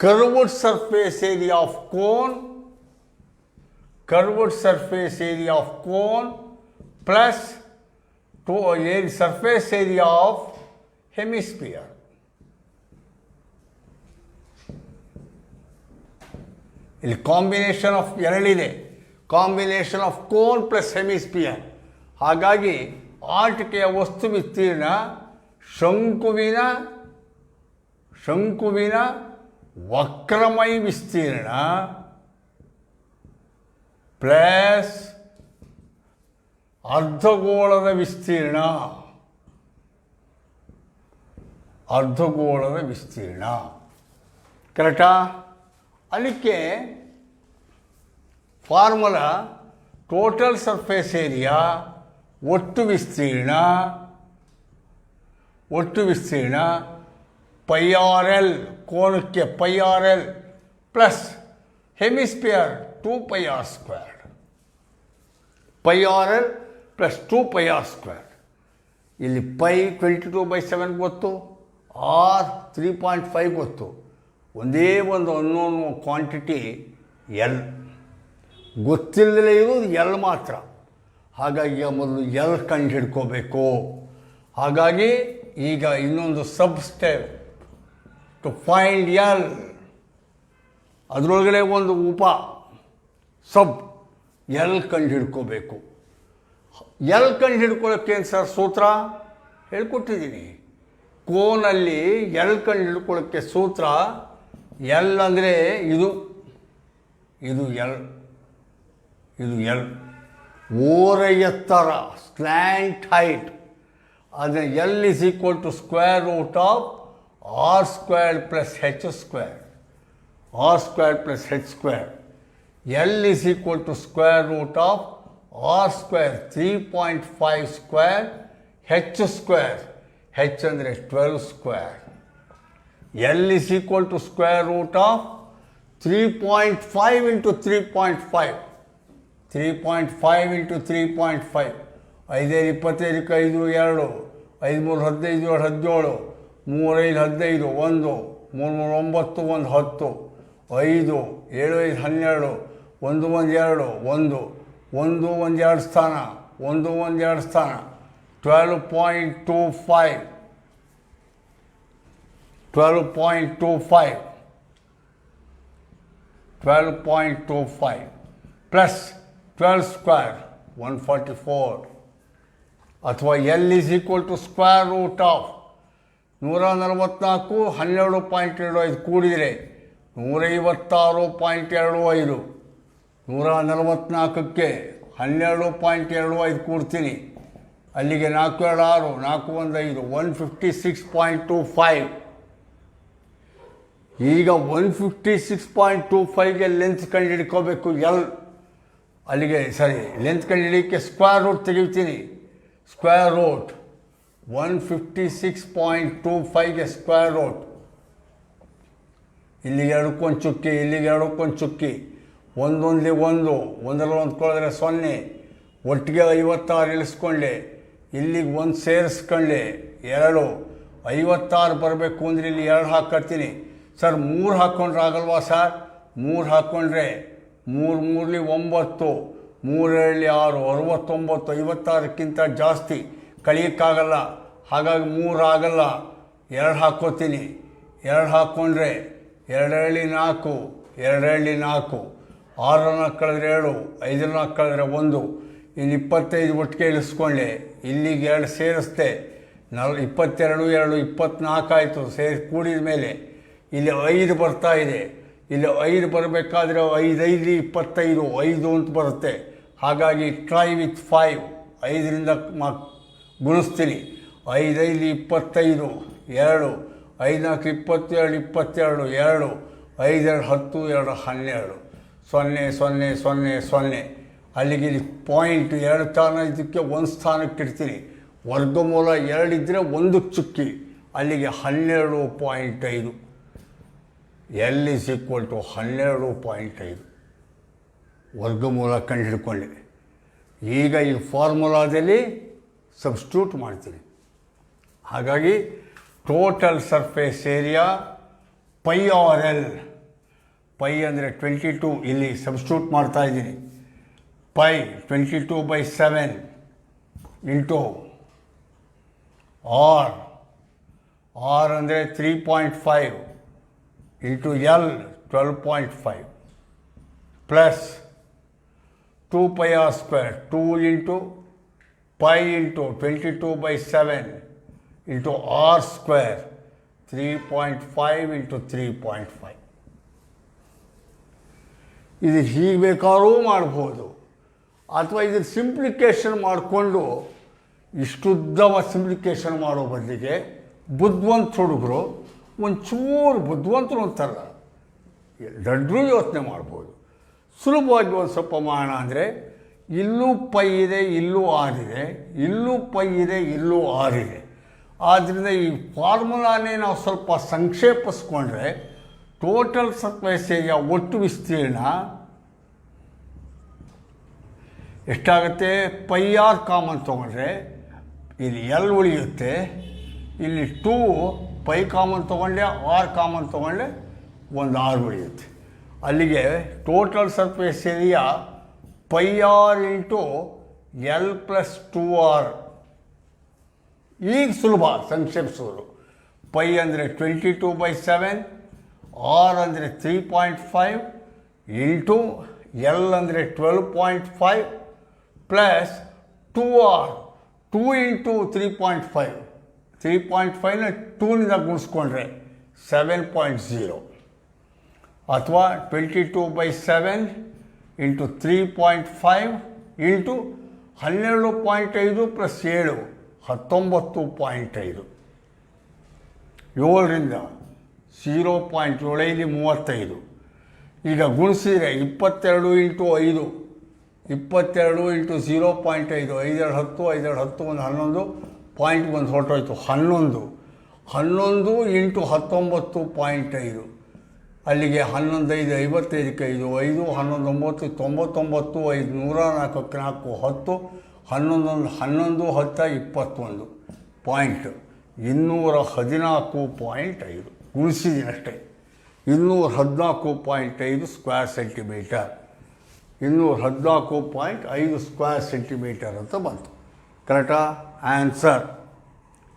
curved surface area of cone, curved surface area of cone plus surface area of hemisphere. ಇಲ್ಲಿ ಕಾಂಬಿನೇಷನ್ ಆಫ್ ಎರಡಿದೆ, combination of cone plus hemisphere. ಹಾಗಾಗಿ ಆಟಿಕೆಯ ವಸ್ತು ವಿಸ್ತೀರ್ಣ ಶಂಕುವಿನ ವಕ್ರಮೈ ವಿಸ್ತೀರ್ಣ ಪ್ಲಸ್ ಅರ್ಧಗೋಳದ ವಿಸ್ತೀರ್ಣ, ಅರ್ಧಗೋಳದ ವಿಸ್ತೀರ್ಣ ಕರೆಕ್ಟಾ? ಅದಕ್ಕೆ ಫಾರ್ಮುಲಾ ಟೋಟಲ್ ಸರ್ಫೇಸ್ ಏರಿಯಾ ಒಟ್ಟು ವಿಸ್ತೀರ್ಣ ಪೈ ಆರ್ ಎಲ್ ಕೋನಕ್ಕೆ pi r l plus hemisphere 2 pi r square, pi r l plus 2 pi r square. ಇಲ್ಲಿ ಪೈ 22/7 ಗೊತ್ತು, ಆರ್ 3.5 ಗೊತ್ತು. ಒಂದೇ ಒಂದು ಅನ್ನೋನ್ ಕ್ವಾಂಟಿಟಿ ಎಲ್ ಗೊತ್ತಿಲ್ಲದೆ ಇರೋದು ಎಲ್ ಮಾತ್ರ. ಹಾಗಾಗಿ ಮೊದಲು ಎಲ್ ಕಂಡು ಹಿಡ್ಕೋಬೇಕು. ಹಾಗಾಗಿ ಈಗ ಇನ್ನೊಂದು ಸಬ್ ಸ್ಟೆಪ್ ಟು ಫೈಂಡ್ ಎಲ್, ಅದರೊಳಗಡೆ ಒಂದು ಸಬ್ ಎಲ್ ಕಂಡು ಹಿಡ್ಕೋಬೇಕು. ಎಲ್ ಕಂಡು ಹಿಡ್ಕೊಳ್ಳೋಕ್ಕೆ ಏನು ಸರ್ ಸೂತ್ರ ಹೇಳ್ಕೊಟ್ಟಿದ್ದೀನಿ. ಕೋನಲ್ಲಿ ಎಲ್ ಕಂಡು ಹಿಡ್ಕೊಳ್ಳೋಕ್ಕೆ ಸೂತ್ರ ಎಲ್ ಅಂದರೆ ಇದು ಎಲ್ ಓರೆ ಎತ್ತರ ಸ್ಲ್ಯಾಂಟ್ ಹೈಟ್. ಆದರೆ L is equal to square root of R square plus H square, R square plus H square. L is equal to square root of R square 3.5 square H square, H ಅಂದರೆ 12 square. L is equal to square root of 3.5 into 3.5, 3.5 into 3.5, 5 25 2, 5 3 15 17, 3 5 15, 1 3 3 9, 1 10, 5 7 5 12, 1 1 2, 1 1 1 2 ಸ್ಥಾನ, 1 1 2 ಸ್ಥಾನ, 12.25, 12.25 plus 12 square 144. ಅಥವಾ l is equal to square root of 144 12.25 ಕೂಡಿದರೆ 156.25. 144ಕ್ಕೆ 12.25 ಕೂಡ್ತೀನಿ, ಅಲ್ಲಿಗೆ 4 2 6, 4 1 5, 156.25. ಈಗ 156.25ಗೆ length ಕಂಡು ಹಿಡ್ಕೋಬೇಕು ಎಲ್. ಅಲ್ಲಿಗೆ ಸರಿ, ಲೆಂತ್ ಕಂಡು ಹಿಡಿಯೋಕ್ಕೆ ಸ್ಕ್ವೇರ್ ರೂಟ್ ತೆಗಿತೀನಿ. ಸ್ಕ್ವೇರ್ ರೂಟ್ 156.25ಗೆ ಸ್ಕ್ವೇರ್ ರೂಟ್, ಇಲ್ಲಿಗೆ ಎರಡಕ್ಕೊಂದು ಚುಕ್ಕಿ, ಇಲ್ಲಿಗೆ ಎರಡಕ್ಕೊಂದು ಚುಕ್ಕಿ, ಒಂದೊಂದೇ ಒಂದು, ಒಂದರಲ್ಲಿ ಹೊಂದ್ಕೊಳ್ಳೋದ್ರೆ 0, ಒಟ್ಟಿಗೆ 56 ಇಳಿಸ್ಕೊಂಡೆ, ಇಲ್ಲಿಗೆ 1 ಸೇರಿಸ್ಕೊಂಡೆ, 2 56 ಬರಬೇಕು ಅಂದರೆ ಇಲ್ಲಿ 2 ಹಾಕ್ಕೊಳ್ತೀನಿ. ಸರ್ 3 ಹಾಕ್ಕೊಂಡ್ರೆ ಆಗಲ್ವಾ ಸರ್? 3 ಹಾಕ್ಕೊಂಡ್ರೆ 3 3 9, 3 2 6, 69, 56ಕ್ಕಿಂತ ಜಾಸ್ತಿ ಕಳಿಯೋಕ್ಕಾಗಲ್ಲ. ಹಾಗಾಗಿ 3 ಆಗಲ್ಲ, 2 ಹಾಕ್ಕೋತೀನಿ. 2 ಹಾಕ್ಕೊಂಡ್ರೆ 2 4, 2 4, 6 ಕಳೆದ್ರೆ 2, 5 ಕಳೆದ್ರೆ 1, ಇನ್ನು 25 ಒಟ್ಟಿಗೆ ಇಳಿಸ್ಕೊಂಡೆ, ಇಲ್ಲಿಗೆ 2 ಸೇರಿಸ್ದೆ, 22 2 24 ಆಯಿತು. ಸೇರಿ ಕೂಡಿದ ಮೇಲೆ ಇಲ್ಲಿ 5 ಬರ್ತಾ ಇದೆ. ಇಲ್ಲಿ 5 ಬರಬೇಕಾದ್ರೆ 5 5 25, 5 ಅಂತ ಬರುತ್ತೆ. ಹಾಗಾಗಿ ಟ್ರೈ ವಿತ್ 5, 5ರಿಂದ ಗುಣಿಸ್ತೀನಿ. 5 5 25, 2 5 4 22, 22, 2 5 2 10, 2 12, 0 0 0 0. ಅಲ್ಲಿಗೆ ಇಲ್ಲಿ ಪಾಯಿಂಟ್ 2 ಸ್ಥಾನ ಇದಕ್ಕೆ 1 ಸ್ಥಾನಕ್ಕೆ ಇಡ್ತೀನಿ. ವರ್ಗಮೂಲ 2 ಇದ್ದರೆ 1ಕ್ಕೆ ಚುಕ್ಕಿ, ಅಲ್ಲಿಗೆ 12.5. ಎಲ್ ಇಸ್ ಈಕ್ವಲ್ ಟು 12.5 ವರ್ಗಮೂಲ ಕಂಡು ಹಿಡ್ಕೊಳ್ಳಿ. ಈಗ ಈ ಫಾರ್ಮುಲಾದಲ್ಲಿ ಸಬ್ಸ್ಟಿಟ್ಯೂಟ್ ಮಾಡ್ತೀನಿ. ಹಾಗಾಗಿ total surface area pi r l, pi ಅಂದರೆ 22, ಇಲ್ಲಿ ಸಬ್ಸ್ಟಿಟ್ಯೂಟ್ ಮಾಡ್ತಾ ಇದ್ದೀನಿ. ಪೈ 22/7 ಇಂಟು ಆರ್, ಆರ್ ಅಂದರೆ 3.5 into l 12.5 plus 2 pi r square, 2 into pi into 22/7 into r square 3.5 into 3.5. ಇದು ಹೀಗೆ ಬೇಕಾದ್ರೂ ಮಾಡ್ಬೋದು. ಅಥವಾ ಇದನ್ನು ಸಿಂಪ್ಲಿಕೇಶನ್ ಮಾಡಿಕೊಂಡು ಇಷ್ಟುದ್ದವ ಸಿಂಪ್ಲಿಕೇಶನ್ ಮಾಡೋ ಬದಲಿಗೆ ಬುದ್ಧಿವಂತ ಹುಡುಗರು ಒಂಚೂರು ಬುದ್ಧಿವಂತರು ಅಂತಾರಲ್ಲ, ದಡ್ರು ಯೋಚನೆ ಮಾಡ್ಬೋದು. ಸುಲಭವಾಗಿ ಒಂದು ಸ್ವಲ್ಪ ಮಾಡೋಣ ಅಂದರೆ ಇಲ್ಲೂ ಪೈ ಇದೆ, ಇಲ್ಲೂ ಆರಿದೆ, ಇಲ್ಲೂ ಪೈ ಇದೆ, ಇಲ್ಲೂ ಆರಿದೆ. ಆದ್ದರಿಂದ ಈ ಫಾರ್ಮುಲಾನೇ ನಾವು ಸ್ವಲ್ಪ ಸಂಕ್ಷೇಪಿಸ್ಕೊಂಡ್ರೆ ಟೋಟಲ್ ಸರ್ಫೇಸ್ ಏರಿಯಾ ಒಟ್ಟು ವಿಸ್ತೀರ್ಣ ಎಷ್ಟಾಗುತ್ತೆ? ಪೈ ಆರ್ ಕಾಮನ್ ತೊಗೊಂಡ್ರೆ ಇಲ್ಲಿ ಎಲ್ ಉಳಿಯುತ್ತೆ, ಇಲ್ಲಿ 2 ಪೈ ಕಾಮನ್ ತೊಗೊಂಡೆ, ಆರ್ ಕಾಮನ್ ತೊಗೊಂಡೆ, ಒಂದು ಆರ್ ಉಳಿಯುತ್ತೆ. ಅಲ್ಲಿಗೆ total surface area pi r into l plus 2r. ಈಗ ಸುಲಭ ಸಂಕ್ಷೇಪಿಸೋದು. ಪೈ ಅಂದರೆ 22/7, ಆರ್ ಅಂದರೆ 3.5 ಇಂಟು ಎಲ್ ಅಂದರೆ 12.5 ಪ್ಲಸ್ 2r. 2 ಇಂಟು 3.5, 3.5ನ 2ನಿಂದ ಗುಣಿಸ್ಕೊಂಡ್ರೆ 7.0, ಅಥವಾ 22/7 ಇಂಟು 3.5 ಇಂಟು 12.5 ಪ್ಲಸ್ 7 19.5. 7ರಿಂದ 0.7 35. ಈಗ ಗುಣಿಸಿದರೆ 22 ಇಂಟು 5, 22 ಇಂಟು 0.5, 5 10, 5 10, 1 11, ಪಾಯಿಂಟ್ 1 ಹೊರಟೋಯ್ತು 11. 11 ಇಂಟು 19.5, ಅಲ್ಲಿಗೆ 11 5 55ಕ್ಕೆ 5, 5 11 9 99, 5 104ಕ್ಕೆ 4 10, 11 11 10 21 ಪಾಯಿಂಟ್ 214.5 ಗುಣಿಸಿದ್ದೀನಿ ಅಷ್ಟೇ. 214.5 ಸ್ಕ್ವೇರ್ ಸೆಂಟಿಮೀಟರ್, 214.5 ಸ್ಕ್ವೇರ್ ಸೆಂಟಿಮೀಟರ್ ಅಂತ ಬಂತು. ಕರೆಕ್ಟಾ? ಆನ್ಸರ್.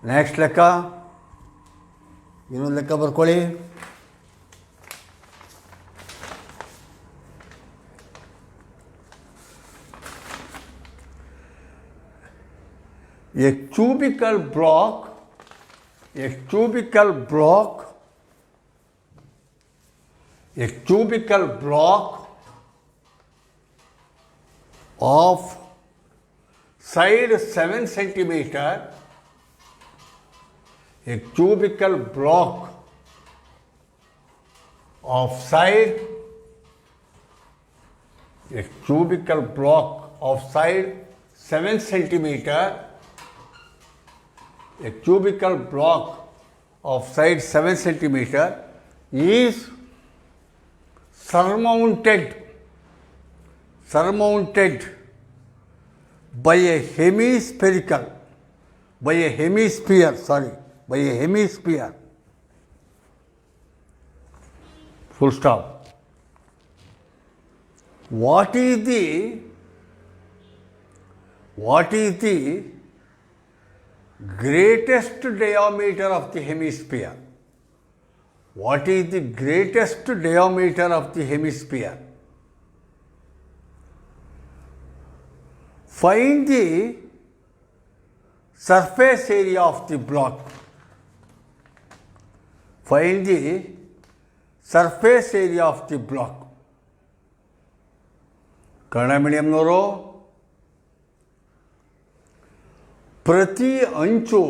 ನೆಕ್ಸ್ಟ್ ಲೆಕ್ಕ, ಇನ್ನೊಂದು ಲೆಕ್ಕ ಬರ್ಕೊಳ್ಳಿ. A cubical block of side 7 centimeter, a cubical block of side 7 centimeter, a cubical block of side 7 centimeter is surmounted by a hemisphere, full stop. What is the greatest diameter of the hemisphere? What is the greatest diameter of the hemisphere? Find the surface area of the block. Find the surface area of the block. Kannada ಮೀಡಿಯಂನವರು ಪ್ರತಿ ಅಂಚು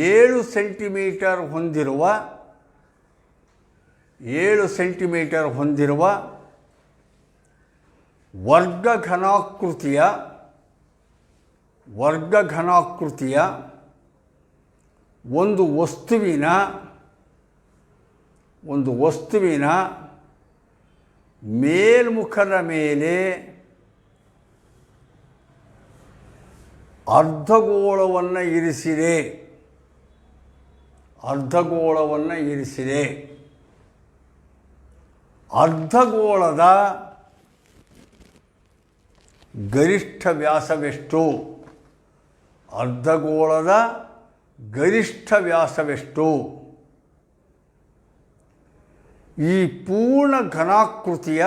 7 centimetre ಹೊಂದಿರುವ ವರ್ಗ ಘನಾಕೃತಿಯ ಒಂದು ವಸ್ತುವಿನ ಮೇಲ್ಮುಖದ ಮೇಲೆ ಅರ್ಧಗೋಳವನ್ನು ಇರಿಸಿದೆ. ಅರ್ಧಗೋಳದ ಗರಿಷ್ಠ ವ್ಯಾಸವೆಷ್ಟು? ಈ ಪೂರ್ಣ ಘನಾಕೃತಿಯ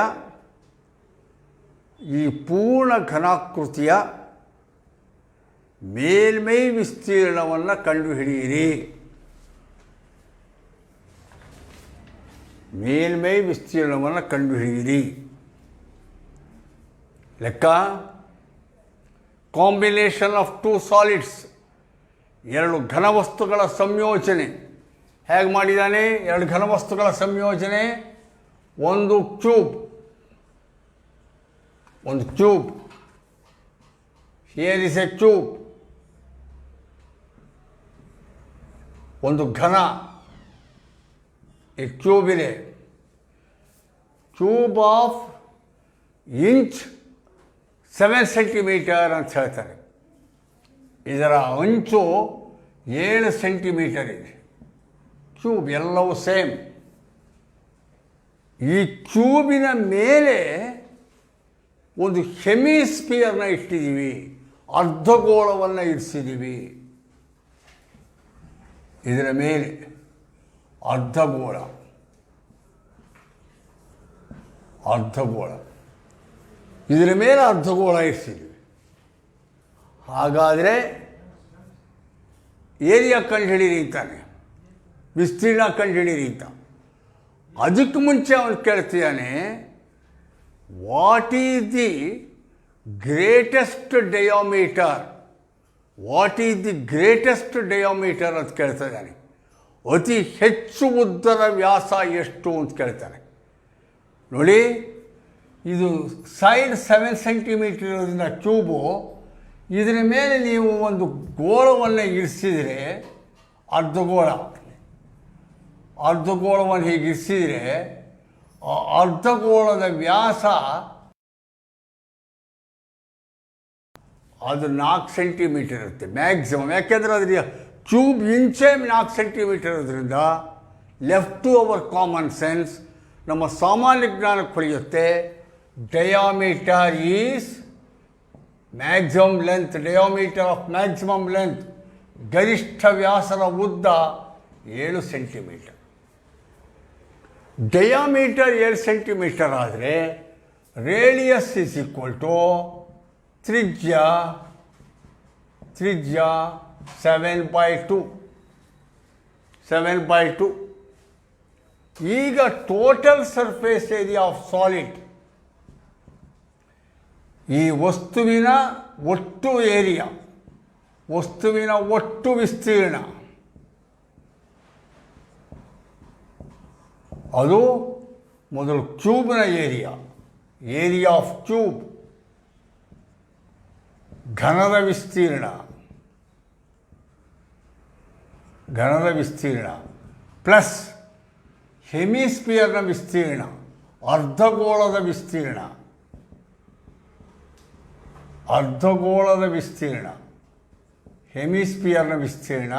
ಮೇಲ್ಮೈ ವಿಸ್ತೀರ್ಣವನ್ನು ಕಂಡುಹಿಡಿಯಿರಿ. ಮೇಲ್ಮೈ ವಿಸ್ತೀರ್ಣವನ್ನು ಕಂಡುಹಿಡಿಯಿರಿ. ಲೆಕ್ಕ ಕಾಂಬಿನೇಷನ್ ಆಫ್ ಟೂ ಸಾಲಿಡ್ಸ್, ಎರಡು ಘನವಸ್ತುಗಳ ಸಂಯೋಜನೆ. ಹೇಗೆ ಮಾಡಿದ್ದಾನೆ? ಎರಡು ಘನವಸ್ತುಗಳ ಸಂಯೋಜನೆ. ಒಂದು cube, here is A cube. ಒಂದು ಘನ, ಈ ಕ್ಯೂಬ್ ಇದೆ. ಕ್ಯೂಬ್ ಆಫ್ ಇಂಚ್ 7 ಸೆಂಟಿಮೀಟರ್ ಅಂತ ಹೇಳ್ತಾರೆ. ಇದರ ಅಂಚು 7 ಸೆಂಟಿಮೀಟರ್ ಇದೆ. ಕ್ಯೂಬ್ ಎಲ್ಲವೂ ಸೇಮ್. ಈ ಕ್ಯೂಬಿನ ಮೇಲೆ ಒಂದು ಹೆಮಿಸ್ಫಿಯರ್ನ ಇಟ್ಟಿದ್ದೀವಿ, ಅರ್ಧಗೋಳವನ್ನು ಇರಿಸಿದ್ದೀವಿ. ಇದರ ಮೇಲೆ ಅರ್ಧಗೋಳ, ಇದರ ಮೇಲೆ ಅರ್ಧಗೋಳ ಇರಿಸಿದ್ದೀವಿ. ಹಾಗಾದರೆ ಏರಿಯಾ ಕಂಡುಹಿಡೀರಿ ಅಂತಾನೆ, ವಿಸ್ತೀರ್ಣ ಕಂಡುಹಿಡೀರಿ ಅಂತ. ಅದಕ್ಕೆ ಮುಂಚೆ ಅವನು ಕೇಳ್ತಿದ್ದಾನೆ, what is the greatest diameter? ಅಂತ ಕೇಳ್ತಾ ಇದ್ದಾನೆ. ಅತಿ ಹೆಚ್ಚು ಉದ್ದದ ವ್ಯಾಸ ಎಷ್ಟು ಅಂತ ಕೇಳ್ತಾನೆ. ನೋಡಿ, ಇದು ಸೈಡ್ 7 ಸೆಂಟಿಮೀಟರ್ ಇರೋದ್ರಿಂದ ಕ್ಯೂಬು, ಇದರ ಮೇಲೆ ನೀವು ಒಂದು ಗೋಳವನ್ನು ಇರಿಸಿದರೆ, ಅರ್ಧಗೋಳವನ್ನು ಹೀಗೆ ಇರಿಸಿದರೆ, ಆ ಅರ್ಧಗೋಳದ ವ್ಯಾಸ ಅದು 4 ಸೆಂಟಿಮೀಟರ್ ಇರುತ್ತೆ ಮ್ಯಾಕ್ಸಿಮಮ್. ಯಾಕೆಂದರೆ ಅದ್ರ ಕ್ಯೂಬ್ ಇಂಚೇ 4 ಸೆಂಟಿಮೀಟರ್ ಇರೋದ್ರಿಂದ left to our common sense, ನಮ್ಮ ಸಾಮಾನ್ಯ ಜ್ಞಾನಕ್ಕೆ ಹೊಳೆಯುತ್ತೆ. Diameter is maximum length, diameter of maximum length, ಗರಿಷ್ಠ ವ್ಯಾಸದ ಉದ್ದ 7 ಸೆಂಟಿಮೀಟರ್. ಡಯಾಮೀಟರ್ 7 ಸೆಂಟಿಮೀಟರ್ ಆದರೆ ರೇಡಿಯಸ್ ಈಸ್ ಈಕ್ವಲ್ ಟು ತ್ರಿಜ್ಯ 7/2. ಈಗ total surface area of solid, ಈ ವಸ್ತುವಿನ ಒಟ್ಟು ಏರಿಯಾ, ವಸ್ತುವಿನ ಒಟ್ಟು ವಿಸ್ತೀರ್ಣ, ಅದು ಮೊದಲು ಕ್ಯೂಬ್ನ ಏರಿಯಾ ಆಫ್ ಕ್ಯೂಬ್, ಘನದ ವಿಸ್ತೀರ್ಣ ಪ್ಲಸ್ ಹೆಮಿಸ್ಫಿಯರ್ನ ವಿಸ್ತೀರ್ಣ, ಅರ್ಧಗೋಳದ ವಿಸ್ತೀರ್ಣ, ಹೆಮಿಸ್ಫಿಯರ್ನ ವಿಸ್ತೀರ್ಣ,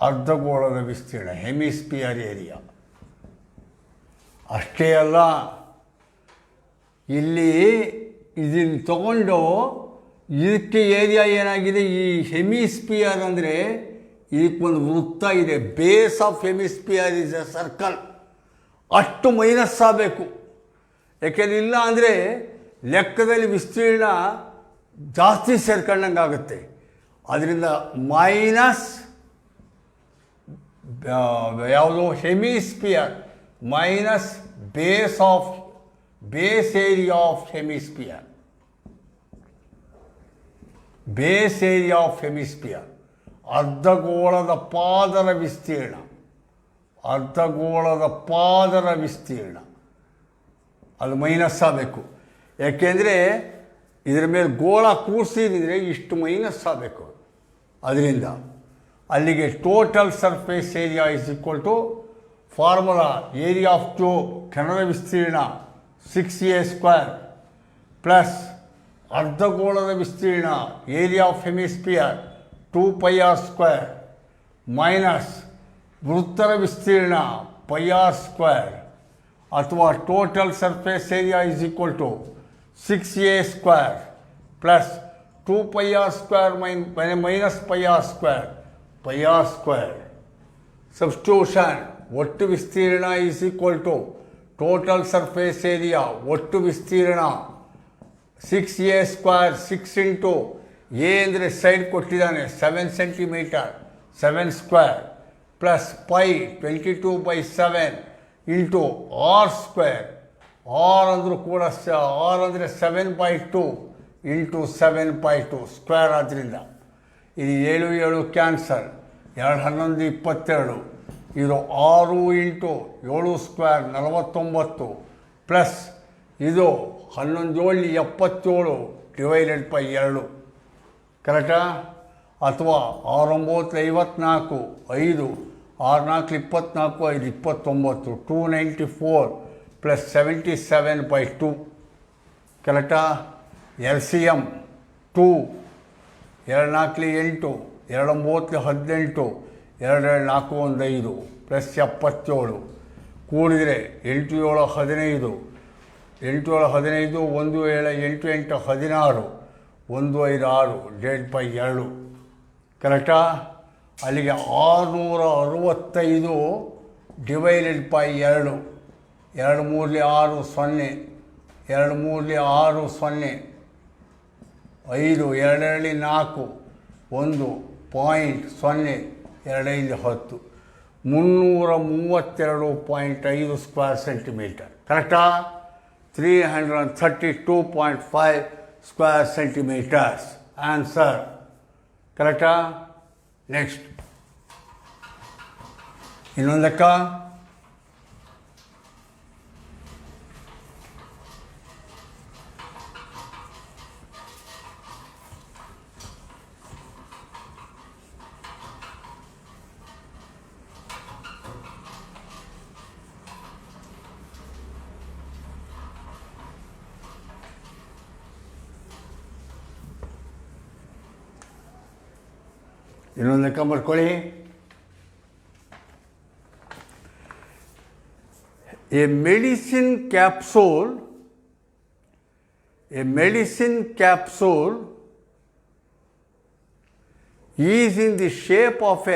ಅರ್ಧಗೋಳದ ವಿಸ್ತೀರ್ಣ, ಹೆಮಿಸ್ಫಿಯರ್ ಏರಿಯಾ. ಅಷ್ಟೇ ಅಲ್ಲ, ಇಲ್ಲಿ ಇದನ್ನು ತಗೊಂಡು ಇದಕ್ಕೆ ಏರಿಯಾ ಏನಾಗಿದೆ, ಈ ಹೆಮಿಸ್ಫಿಯರ್ ಅಂದರೆ ಇದಕ್ಕೊಂದು ವೃತ್ತ ಇದೆ. Base of hemisphere is A circle. ಅಷ್ಟು ಮೈನಸ್ ಆಗಬೇಕು. ಯಾಕೆಂದರೆ ಇಲ್ಲ ಅಂದರೆ ಲೆಕ್ಕದಲ್ಲಿ ವಿಸ್ತೀರ್ಣ ಜಾಸ್ತಿ ಸೇರ್ಕೊಂಡಂಗೆ ಆಗುತ್ತೆ. ಅದರಿಂದ ಮೈನಸ್ ಯಾವುದು hemisphere minus base area of hemisphere, ಅರ್ಧಗೋಳದ ಪಾದರ ವಿಸ್ತೀರ್ಣ, ಅದು ಮೈನಸ್ ಆಗಬೇಕು. ಯಾಕೆಂದರೆ ಇದರ ಮೇಲೆ ಗೋಳ ಕೂರಿಸಿದ್ರೆ ಇಷ್ಟು ಮೈನಸ್ ಆಗಬೇಕು. ಅದರಿಂದ ಅಲ್ಲಿಗೆ total surface area is equal to formula area of cube, ಘನದ ವಿಸ್ತೀರ್ಣ 6a² ಪ್ಲಸ್ ಅರ್ಧಗೋಳದ ವಿಸ್ತೀರ್ಣ area of hemisphere 2πr² minus ವೃತ್ತರ ವಿಸ್ತೀರ್ಣ πr², ಅಥವಾ total surface area is equal to 6a² plus 2πr² minus πr². Substitution, ಒಟ್ಟು ವಿಸ್ತೀರ್ಣ is equal to total surface area, ಒಟ್ಟು ವಿಸ್ತೀರ್ಣ 6a², 6 ಇಂಟು ಎ ಅಂದರೆ ಸೈಡ್ ಕೊಟ್ಟಿದ್ದಾನೆ 7 centimetre, 7² plus pi 22/7 into r square. R ಅಂದರೂ ಕೂಡ ಆರ್ ಅಂದರೆ 7/2 ಇಂಟು 7/2 ಸ್ಕ್ವೇರ್. ಆದ್ದರಿಂದ ಇದು 7 7 ಕ್ಯಾನ್ಸಲ್, 2 11 22. ಇದು 6 ಇಂಟು 7 ಸ್ಕ್ವೇರ್ 49 ಪ್ಲಸ್ ಇದು 11 7 77 ಡಿವೈಡೆಡ್ ಬೈ 2. ಕರೆಕ್ಟಾ? ಅಥವಾ 6 9 54, 5 6 4 24, 5 29, 294 ಪ್ಲಸ್ 77/2. ಕರೆಕ್ಟಾ? L C M 2, 2 4 8, 2 9 18, 2 4 1 5 plus 77 ಕೂಡಿದರೆ 8 7 15, 8 7 15, 1 7 8 8 16, 1 5 6 /2. ಕರೆಕ್ಟಾ? ಅಲ್ಲಿಗೆ 665 ಡಿವೈಡೆಡ್ ಬೈ 2. 2 3 6 0, 2 3 6 0, 5 2 4, 1.0, 2 5 332.5 square centimetre. ಕರೆಕ್ಟಾ? 332.5 ಸ್ಕ್ವೇರ್ ಸೆಂಟಿಮೀಟರ್ಸ್ ಆನ್ಸರ್. ಕರೆಕ್ಟಾ? ನೆಕ್ಸ್ಟ್ ಇನ್ನೊಂದು ಲೆಕ್ಕ. ಇನ್ನೊಂದು ಲೆಕ್ಕ ಬರ್ಕೊಳ್ಳಿ. A medicine capsule is in the shape of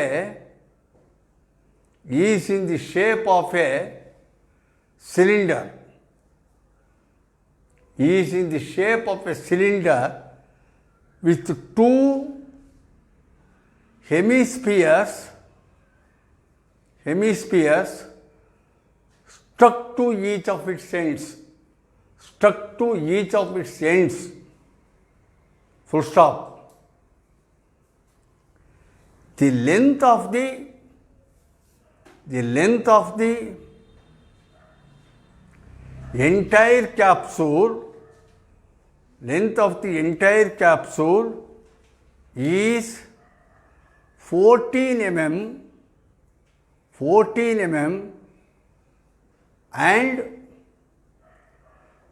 a cylinder. Is in the shape of a cylinder with two hemispheres stuck to each of its ends. Full stop. The length of the entire capsule is 14 mm and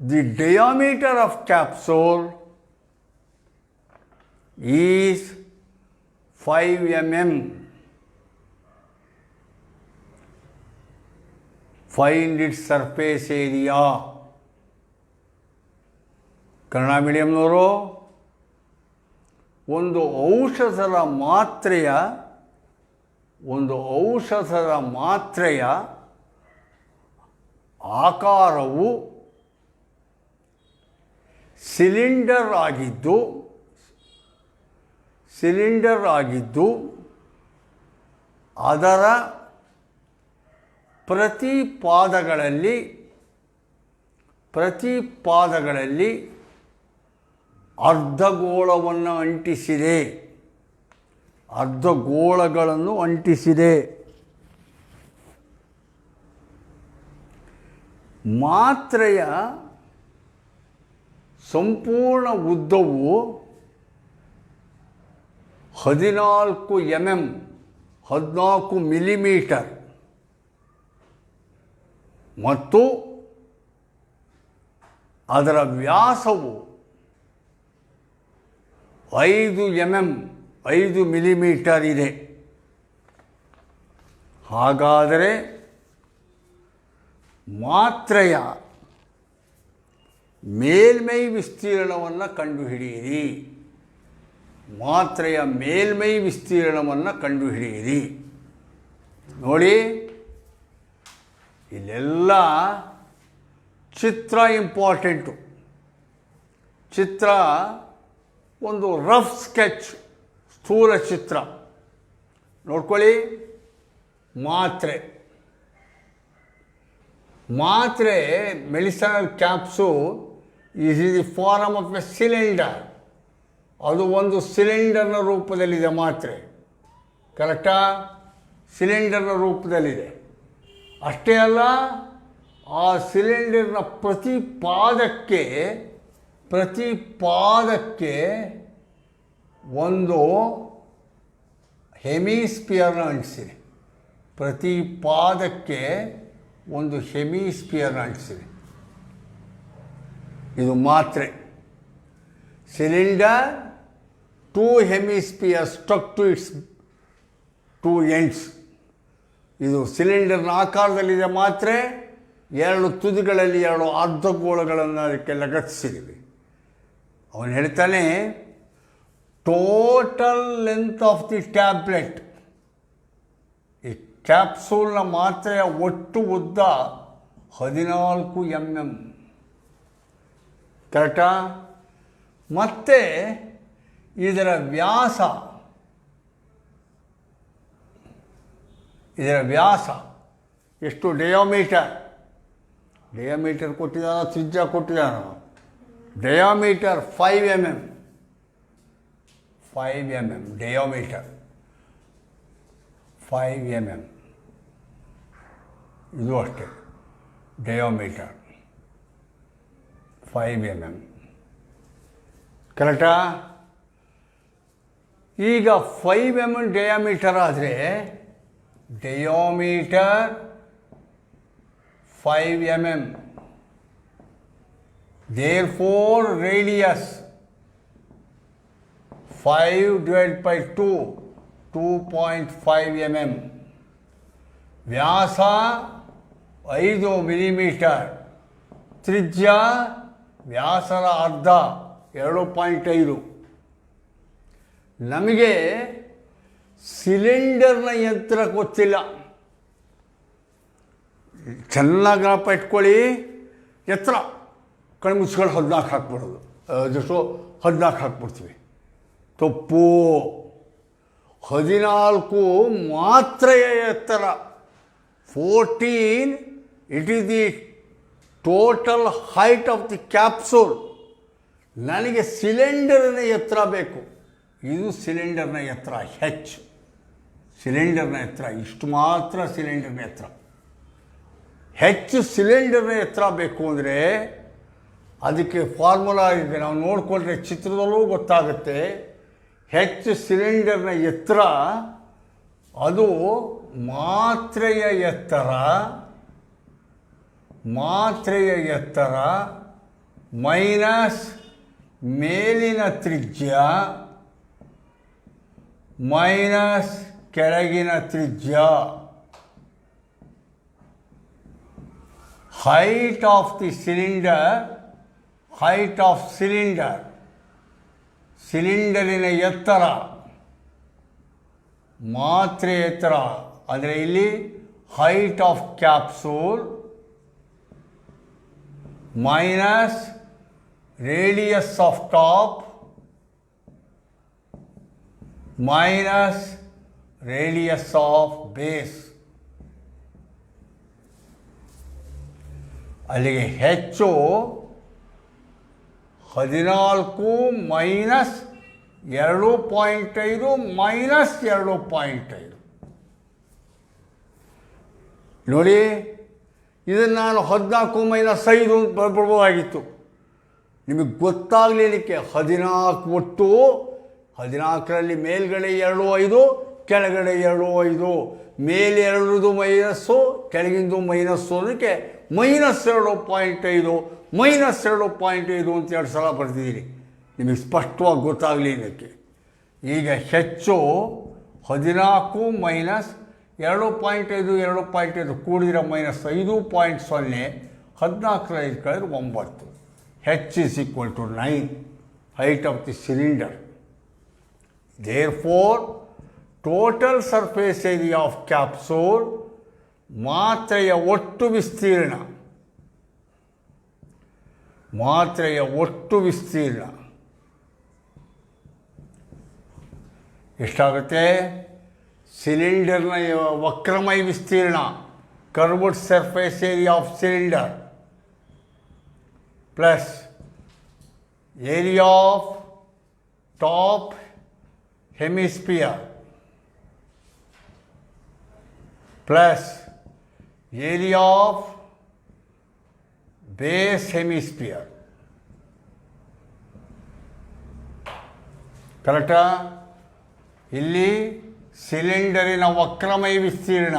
the diameter of capsule is 5 mm. Find its surface area. Kannada ಮೀಡಿಯಂನವರು ಒಂದು ಔಷಧದ ಮಾತ್ರೆಯ ಆಕಾರವು cylinder ಆಗಿದ್ದು ಅದರ ಪ್ರತಿ ಪಾದಗಳಲ್ಲಿ ಅರ್ಧಗೋಳಗಳನ್ನು ಅಂಟಿಸಿದೆ. ಮಾತ್ರೆಯ ಸಂಪೂರ್ಣ ಉದ್ದವು 14 millimetre ಮತ್ತು ಅದರ ವ್ಯಾಸವು 5 ಮಿಲಿಮೀಟರ್ ಇದೆ. ಹಾಗಾದರೆ ಮಾತ್ರೆಯ ಮೇಲ್ಮೈ ವಿಸ್ತೀರ್ಣವನ್ನು ಕಂಡುಹಿಡಿಯಿರಿ. ನೋಡಿ, ಇಲ್ಲೆಲ್ಲ ಚಿತ್ರ ಇಂಪಾರ್ಟೆಂಟು. ಚಿತ್ರ ಒಂದು ರಫ್ ಸ್ಕೆಚ್, ಸ್ಥೂಲ ಚಿತ್ರ ನೋಡ್ಕೊಳ್ಳಿ. ಮಾತ್ರೆ medicinal capsule is the form of A cylinder. ಅದು ಒಂದು ಸಿಲಿಂಡರ್ನ ರೂಪದಲ್ಲಿದೆ ಮಾತ್ರೆ. ಕರೆಕ್ಟಾ? ಸಿಲಿಂಡರ್ನ ರೂಪದಲ್ಲಿದೆ. ಅಷ್ಟೇ ಅಲ್ಲ, ಆ ಸಿಲಿಂಡರ್ನ ಪ್ರತಿ ಪಾದಕ್ಕೆ ಒಂದು ಹೆಮಿಸ್ಪಿಯರ್ನ ಅಂಟಿಸಿದೆ. ಪ್ರತಿ ಪಾದಕ್ಕೆ ಒಂದು ಹೆಮಿಸ್ಪಿಯರ್ನ ಅಂಟಿಸಿದೆ. ಇದು ಮಾತ್ರೆ. Cylinder, 2 hemisphere stuck to its 2 ends. ಇದು ಸಿಲಿಂಡರ್ನ ಆಕಾರದಲ್ಲಿದೆ ಮಾತ್ರೆ. 2 ತುದಿಗಳಲ್ಲಿ 2 ಅರ್ಧಗೋಳಗಳನ್ನು ಅದಕ್ಕೆ ಲಗತ್ತಿಸಿದ್ದೀವಿ. ಅವನು ಹೇಳ್ತಾನೆ, total length of the tablet, ಈ ಕ್ಯಾಪ್ಸೂಲ್ನ ಮಾತ್ರೆಯ ಒಟ್ಟು ಉದ್ದ 14 mm. ಕರೆಕ್ಟಾ? ಮತ್ತು ಇದರ ವ್ಯಾಸ ಎಷ್ಟು? ಡಯಾಮೀಟರ್ ಕೊಟ್ಟಿದ್ದಾನೋ, ತ್ರಿಜ್ಯ ಕೊಟ್ಟಿದ್ದಾನೋ? Diameter 5 mm. Diameter 5 mm. ಇದು ಅಷ್ಟೇ, ಡಯಾಮೀಟರ್ 5 mm. ಕರೆಕ್ಟಾ? ಈಗ 5 mm ಡಯಾಮೀಟರ್ ಆದರೆ diameter 5 mm. Therefore, radius 5 divided by 2, 2.5 mm. Vyasa 5 millimetre. ತ್ರಿಜ್ಯ ವ್ಯಾಸರ ಅರ್ಧ 2.5. ನಮಗೆ ಸಿಲಿಂಡರ್ನ ಯಂತ್ರ ಗೊತ್ತಿಲ್ಲ. ಚೆನ್ನಾಗಿ ಜ್ಞಾಪ ಇಟ್ಕೊಳ್ಳಿ. ಎತ್ತರ ಕಣ್ಮುಚ್ಕೊಂಡು 14 ಹಾಕ್ಬಿಡೋದು. ಜೊತೆ 14 ಹಾಕ್ಬಿಡ್ತೀವಿ. ತಪ್ಪು. 14 ಮಾತ್ರೆಯ ಎತ್ತರ. 14 it is the total height of the capsule. ನನಗೆ ಸಿಲಿಂಡರ್ನ ಎತ್ತರ ಬೇಕು. ಇದು ಸಿಲಿಂಡರ್ನ ಎತ್ತರ ಹೆಚ್ಚು. ಸಿಲಿಂಡರ್ನ ಎತ್ತರ ಇಷ್ಟು ಮಾತ್ರ. ಸಿಲಿಂಡರ್ನ ಎತ್ತರ ಹೆಚ್ಚು. ಸಿಲಿಂಡರ್ನ ಎತ್ತರ ಬೇಕು ಅಂದರೆ ಅದಕ್ಕೆ ಫಾರ್ಮುಲಾ ಇದೆ. ನಾವು ನೋಡಿಕೊಂಡ್ರೆ ಚಿತ್ರದಲ್ಲೂ ಗೊತ್ತಾಗುತ್ತೆ. ಹೆಚ್ಚು ಸಿಲಿಂಡರ್ನ ಎತ್ತರ ಅದು ಮಾತ್ರೆಯ ಎತ್ತರ ಮೈನಸ್ ಮೇಲಿನ ತ್ರಿಜ್ಯ ಮೈನಸ್ ಕೆಳಗಿನ ತ್ರಿಜ್ಯ. height of the cylinder, ಸಿಲಿಂಡರಿನ ಎತ್ತರ, ಮಾತ್ರೆ ಎತ್ತರ ಅಂದರೆ ಇಲ್ಲಿ height of capsule minus radius of top minus radius of base. ಅಲ್ಲಿಗೆ ಹೆಚ್ಚು 14 ಮೈನಸ್ 2.5 ಮೈನಸ್ 2.5. ನೋಡಿ, ಇದನ್ನು ನಾನು 14 ಮೈನಸ್ 5 ಅಂತ ಬರ್ಬೋದಾಗಿತ್ತು. ನಿಮಗೆ ಗೊತ್ತಾಗಲಿಕ್ಕೆ 14 ಒಟ್ಟು. 14ರಲ್ಲಿ ಮೇಲ್ಗಡೆ 2 5, ಕೆಳಗಡೆ 2 5. ಮೇಲೆ 2 ಮೈನಸ್ಸು, ಕೆಳಗಿಂದು ಮೈನಸ್ಸು. ಅದಕ್ಕೆ ಮೈನಸ್ 2.5 ಮೈನಸ್ 2.5 ಅಂತ 2 ಸಲ ಬರ್ತಿದ್ದೀನಿ. ನಿಮಗೆ ಸ್ಪಷ್ಟವಾಗಿ ಗೊತ್ತಾಗಲಿ ಇದಕ್ಕೆ. ಈಗ ಹೆಚ್ಚು 14 ಮೈನಸ್ 2.5 2.5 ಕೂಡಿದ್ರೆ ಮೈನಸ್ 5.0. 14 ಕಳೆದ್ರೆ 9. H is equal to 9, height of the cylinder. Therefore, total surface area of capsule, ಮಾತ್ರೆಯ ಒಟ್ಟು ವಿಸ್ತೀರ್ಣ ಎಷ್ಟಾಗುತ್ತೆ? ಸಿಲಿಂಡರ್ನ ವಕ್ರಮಯ ವಿಸ್ತೀರ್ಣ, curved surface area of cylinder, plus area of top hemisphere plus area of base hemisphere. ಕರೆಕ್ಟಾ? ಇಲ್ಲಿ ಸಿಲಿಂಡರಿನ ವಕ್ರಮಯ ವಿಸ್ತೀರ್ಣ,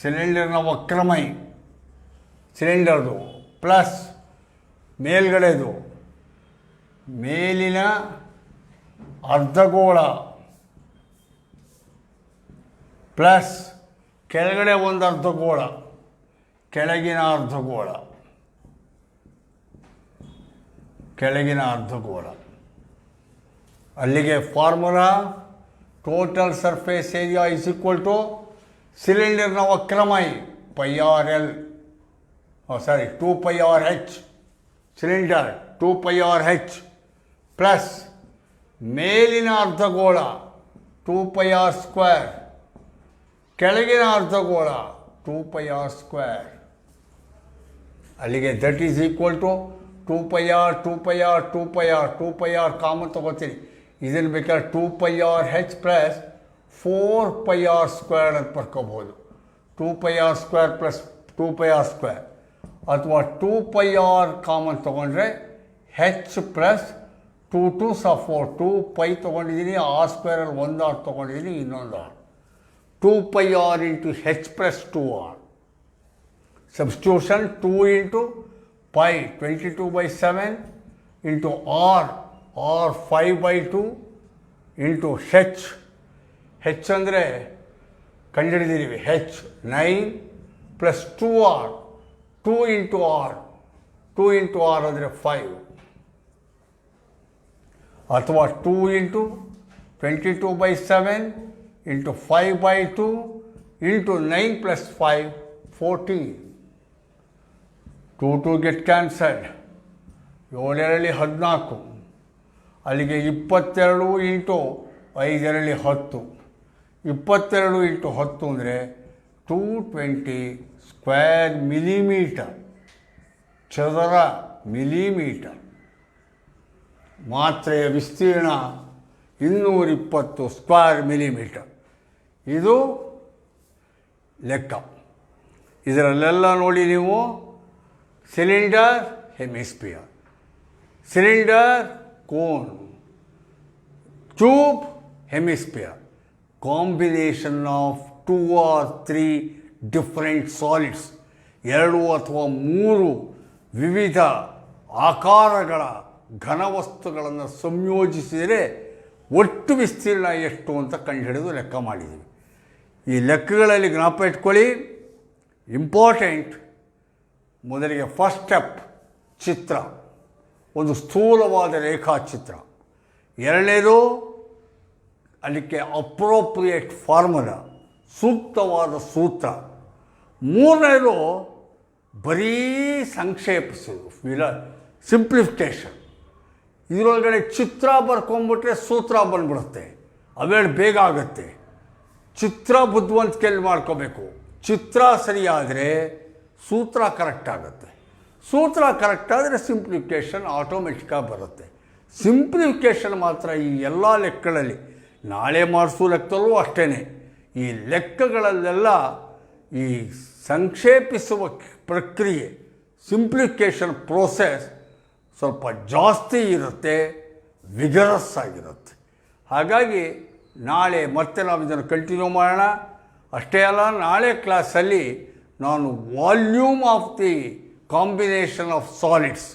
ಸಿಲಿಂಡರ್ನ ವಕ್ರಮಯ ಸಿಲಿಂಡರ್ದು ಪ್ಲಸ್ ಮೇಲ್ಗಡೆದು ಮೇಲಿನ ಅರ್ಧಗೋಳ ಪ್ಲಸ್ ಕೆಳಗಡೆ ಒಂದು ಅರ್ಧಗೋಳ, ಕೆಳಗಿನ ಅರ್ಧಗೋಳ, ಕೆಳಗಿನ ಅರ್ಧಗೋಳ. ಅಲ್ಲಿಗೆ formula total surface area is equal to ಸಿಲಿಂಡರ್ನ ವಕ್ರಮಯ πr_l, 2πr_h, cylinder 2πr_h plus ಮೇಲಿನ ಅರ್ಧಗೋಳ 2πr², ಕೆಳಗಿನ ಅರ್ಧಗೋಳ 2πr². ಅಲ್ಲಿಗೆ that is equal to 2πr common ತಗೋತೀರಿ. ಇದನ್ನು ಬೇಕಾದ್ರೆ 2πr_h ಪ್ಲಸ್ 4πr² ಅಂತ ಬರ್ಕೋಬೋದು. 2πr² ಪ್ಲಸ್ 2πr², ಅಥವಾ 2πr ಕಾಮನ್ ತೊಗೊಂಡ್ರೆ ಹೆಚ್ ಪ್ಲಸ್ 2 2s 4, 2π ತೊಗೊಂಡಿದ್ದೀನಿ, r² ಒಂದು r ತೊಗೊಂಡಿದ್ದೀನಿ, ಇನ್ನೊಂದು r. 2πr into h plus 2r. Substitution 2 into π 22/7 into r 5/2 into h ಅಂದರೆ ಕಂಡುಹಿಡಿದಿದ್ದೀವಿ, h 9 plus 2r, 2 into r ಅಂದರೆ 5, ಅಥವಾ 2 into 22/7 into 5/2 into 9 plus 5 14. 2 get cancelled, 7 14, ಅಲ್ಲಿಗೆ 22 ಇಂಟು 5 10, 22 ಇಂಟು 10 ಅಂದರೆ 220 ಸ್ಕ್ವೇರ್ ಮಿಲಿಮೀಟರ್, ಚದರ ಮಿಲಿಮೀಟರ್. ಮಾತ್ರೆಯ ವಿಸ್ತೀರ್ಣ 220 ಸ್ಕ್ವೇರ್ ಮಿಲಿಮೀಟರ್. ಇದು ಲೆಕ್ಕ. ಇದರಲ್ಲೆಲ್ಲ ನೋಡಿ ನೀವು cylinder hemisphere, cylinder cone, tube hemisphere, combination of 2 or 3 different solids, 2 ಅಥವಾ 3 ವಿವಿಧ ಆಕಾರಗಳ ಘನವಸ್ತುಗಳನ್ನು ಸಂಯೋಜಿಸಿದರೆ ಒಟ್ಟು ವಿಸ್ತೀರ್ಣ ಎಷ್ಟು ಅಂತ ಕಂಡುಹಿಡಿದು ಲೆಕ್ಕ ಮಾಡಿದ್ದೀವಿ. ಈ ಲೆಕ್ಕಗಳಲ್ಲಿ ಜ್ಞಾಪ ಇಟ್ಕೊಳ್ಳಿ, ಇಂಪಾರ್ಟೆಂಟ್. ಮೊದಲಿಗೆ ಫಸ್ಟ್ ಸ್ಟೆಪ್ ಚಿತ್ರ, ಒಂದು ಸ್ಥೂಲವಾದ ರೇಖಾಚಿತ್ರ. ಎರಡನೇದು ಅದಕ್ಕೆ ಅಪ್ರೋಪ್ರಿಯೇಟ್ ಫಾರ್ಮುಲಾ, ಸೂಕ್ತವಾದ ಸೂತ್ರ. ಮೂರನೇದು ಬರೀ ಸಂಕ್ಷೇಪಿಸೋದು, ಸಿಂಪ್ಲಿಫಿಕೇಷನ್. ಇದರೊಳಗಡೆ ಚಿತ್ರ ಬರ್ಕೊಂಬಿಟ್ರೆ ಸೂತ್ರ ಬಂದ್ಬಿಡುತ್ತೆ, ಅವೇಳು ಬೇಗ ಆಗುತ್ತೆ. ಚಿತ್ರ ಬುದ್ಧಿವಂತಿಕೆಯಲ್ಲಿ ಮಾಡ್ಕೋಬೇಕು. ಚಿತ್ರ ಸರಿಯಾದರೆ ಸೂತ್ರ ಕರೆಕ್ಟ್ ಆಗುತ್ತೆ, ಸೂತ್ರ ಕರೆಕ್ಟ್ ಆದರೆ ಸಿಂಪ್ಲಿಫಿಕೇಷನ್ ಆಟೋಮೆಟಿಕ್ಕಾಗಿ ಬರುತ್ತೆ. ಸಿಂಪ್ಲಿಫಿಕೇಷನ್ ಮಾತ್ರ ಈ ಎಲ್ಲ ಲೆಕ್ಕಗಳಲ್ಲಿ, ನಾಳೆ ಮಾಡಿಸೋ ಲೆಕ್ಕದಲ್ಲೂ ಅಷ್ಟೇ, ಈ ಲೆಕ್ಕಗಳಲ್ಲೆಲ್ಲ ಈ ಸಂಕ್ಷೇಪಿಸುವ ಪ್ರಕ್ರಿಯೆ, ಸಿಂಪ್ಲಿಫಿಕೇಷನ್ ಪ್ರೋಸೆಸ್ ಸ್ವಲ್ಪ ಜಾಸ್ತಿ ಇರುತ್ತೆ, ವಿಗರಸ್ ಆಗಿರುತ್ತೆ. ಹಾಗಾಗಿ ನಾಳೆ ಮತ್ತೆ ನಾವು ಇದನ್ನು ಕಂಟಿನ್ಯೂ ಮಾಡೋಣ. ಅಷ್ಟೇ ಅಲ್ಲ, ನಾಳೆ ಕ್ಲಾಸಲ್ಲಿ ನಾನು volume of the combination of solids,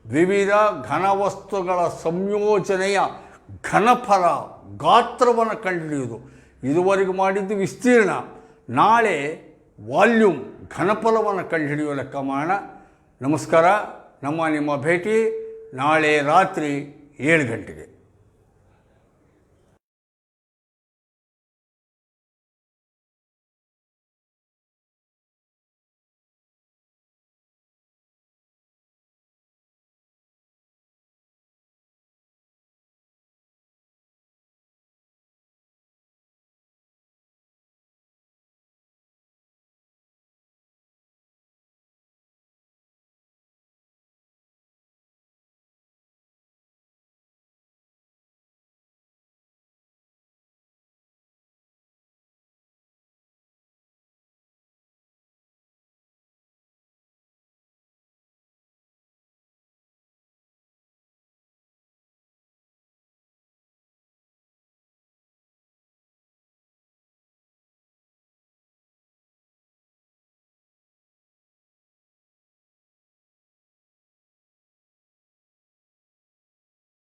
ವಿವಿಧ ಘನವಸ್ತುಗಳ ಸಂಯೋಜನೆಯ ಘನಫಲ ಗಾತ್ರವನ್ನು ಕಂಡುಹಿಡಿಯುವುದು. ಇದುವರೆಗೂ ಮಾಡಿದ್ದು ವಿಸ್ತೀರ್ಣ, ನಾಳೆ ವಾಲ್ಯೂಮ್ ಘನಫಲವನ್ನು ಕಂಡುಹಿಡಿಯುವ ಲೆಕ್ಕ ಮಾಡೋಣ. ನಮಸ್ಕಾರ. ನಿಮ್ಮ ಭೇಟಿ ನಾಳೆ ರಾತ್ರಿ 7 ಗಂಟೆಗೆ.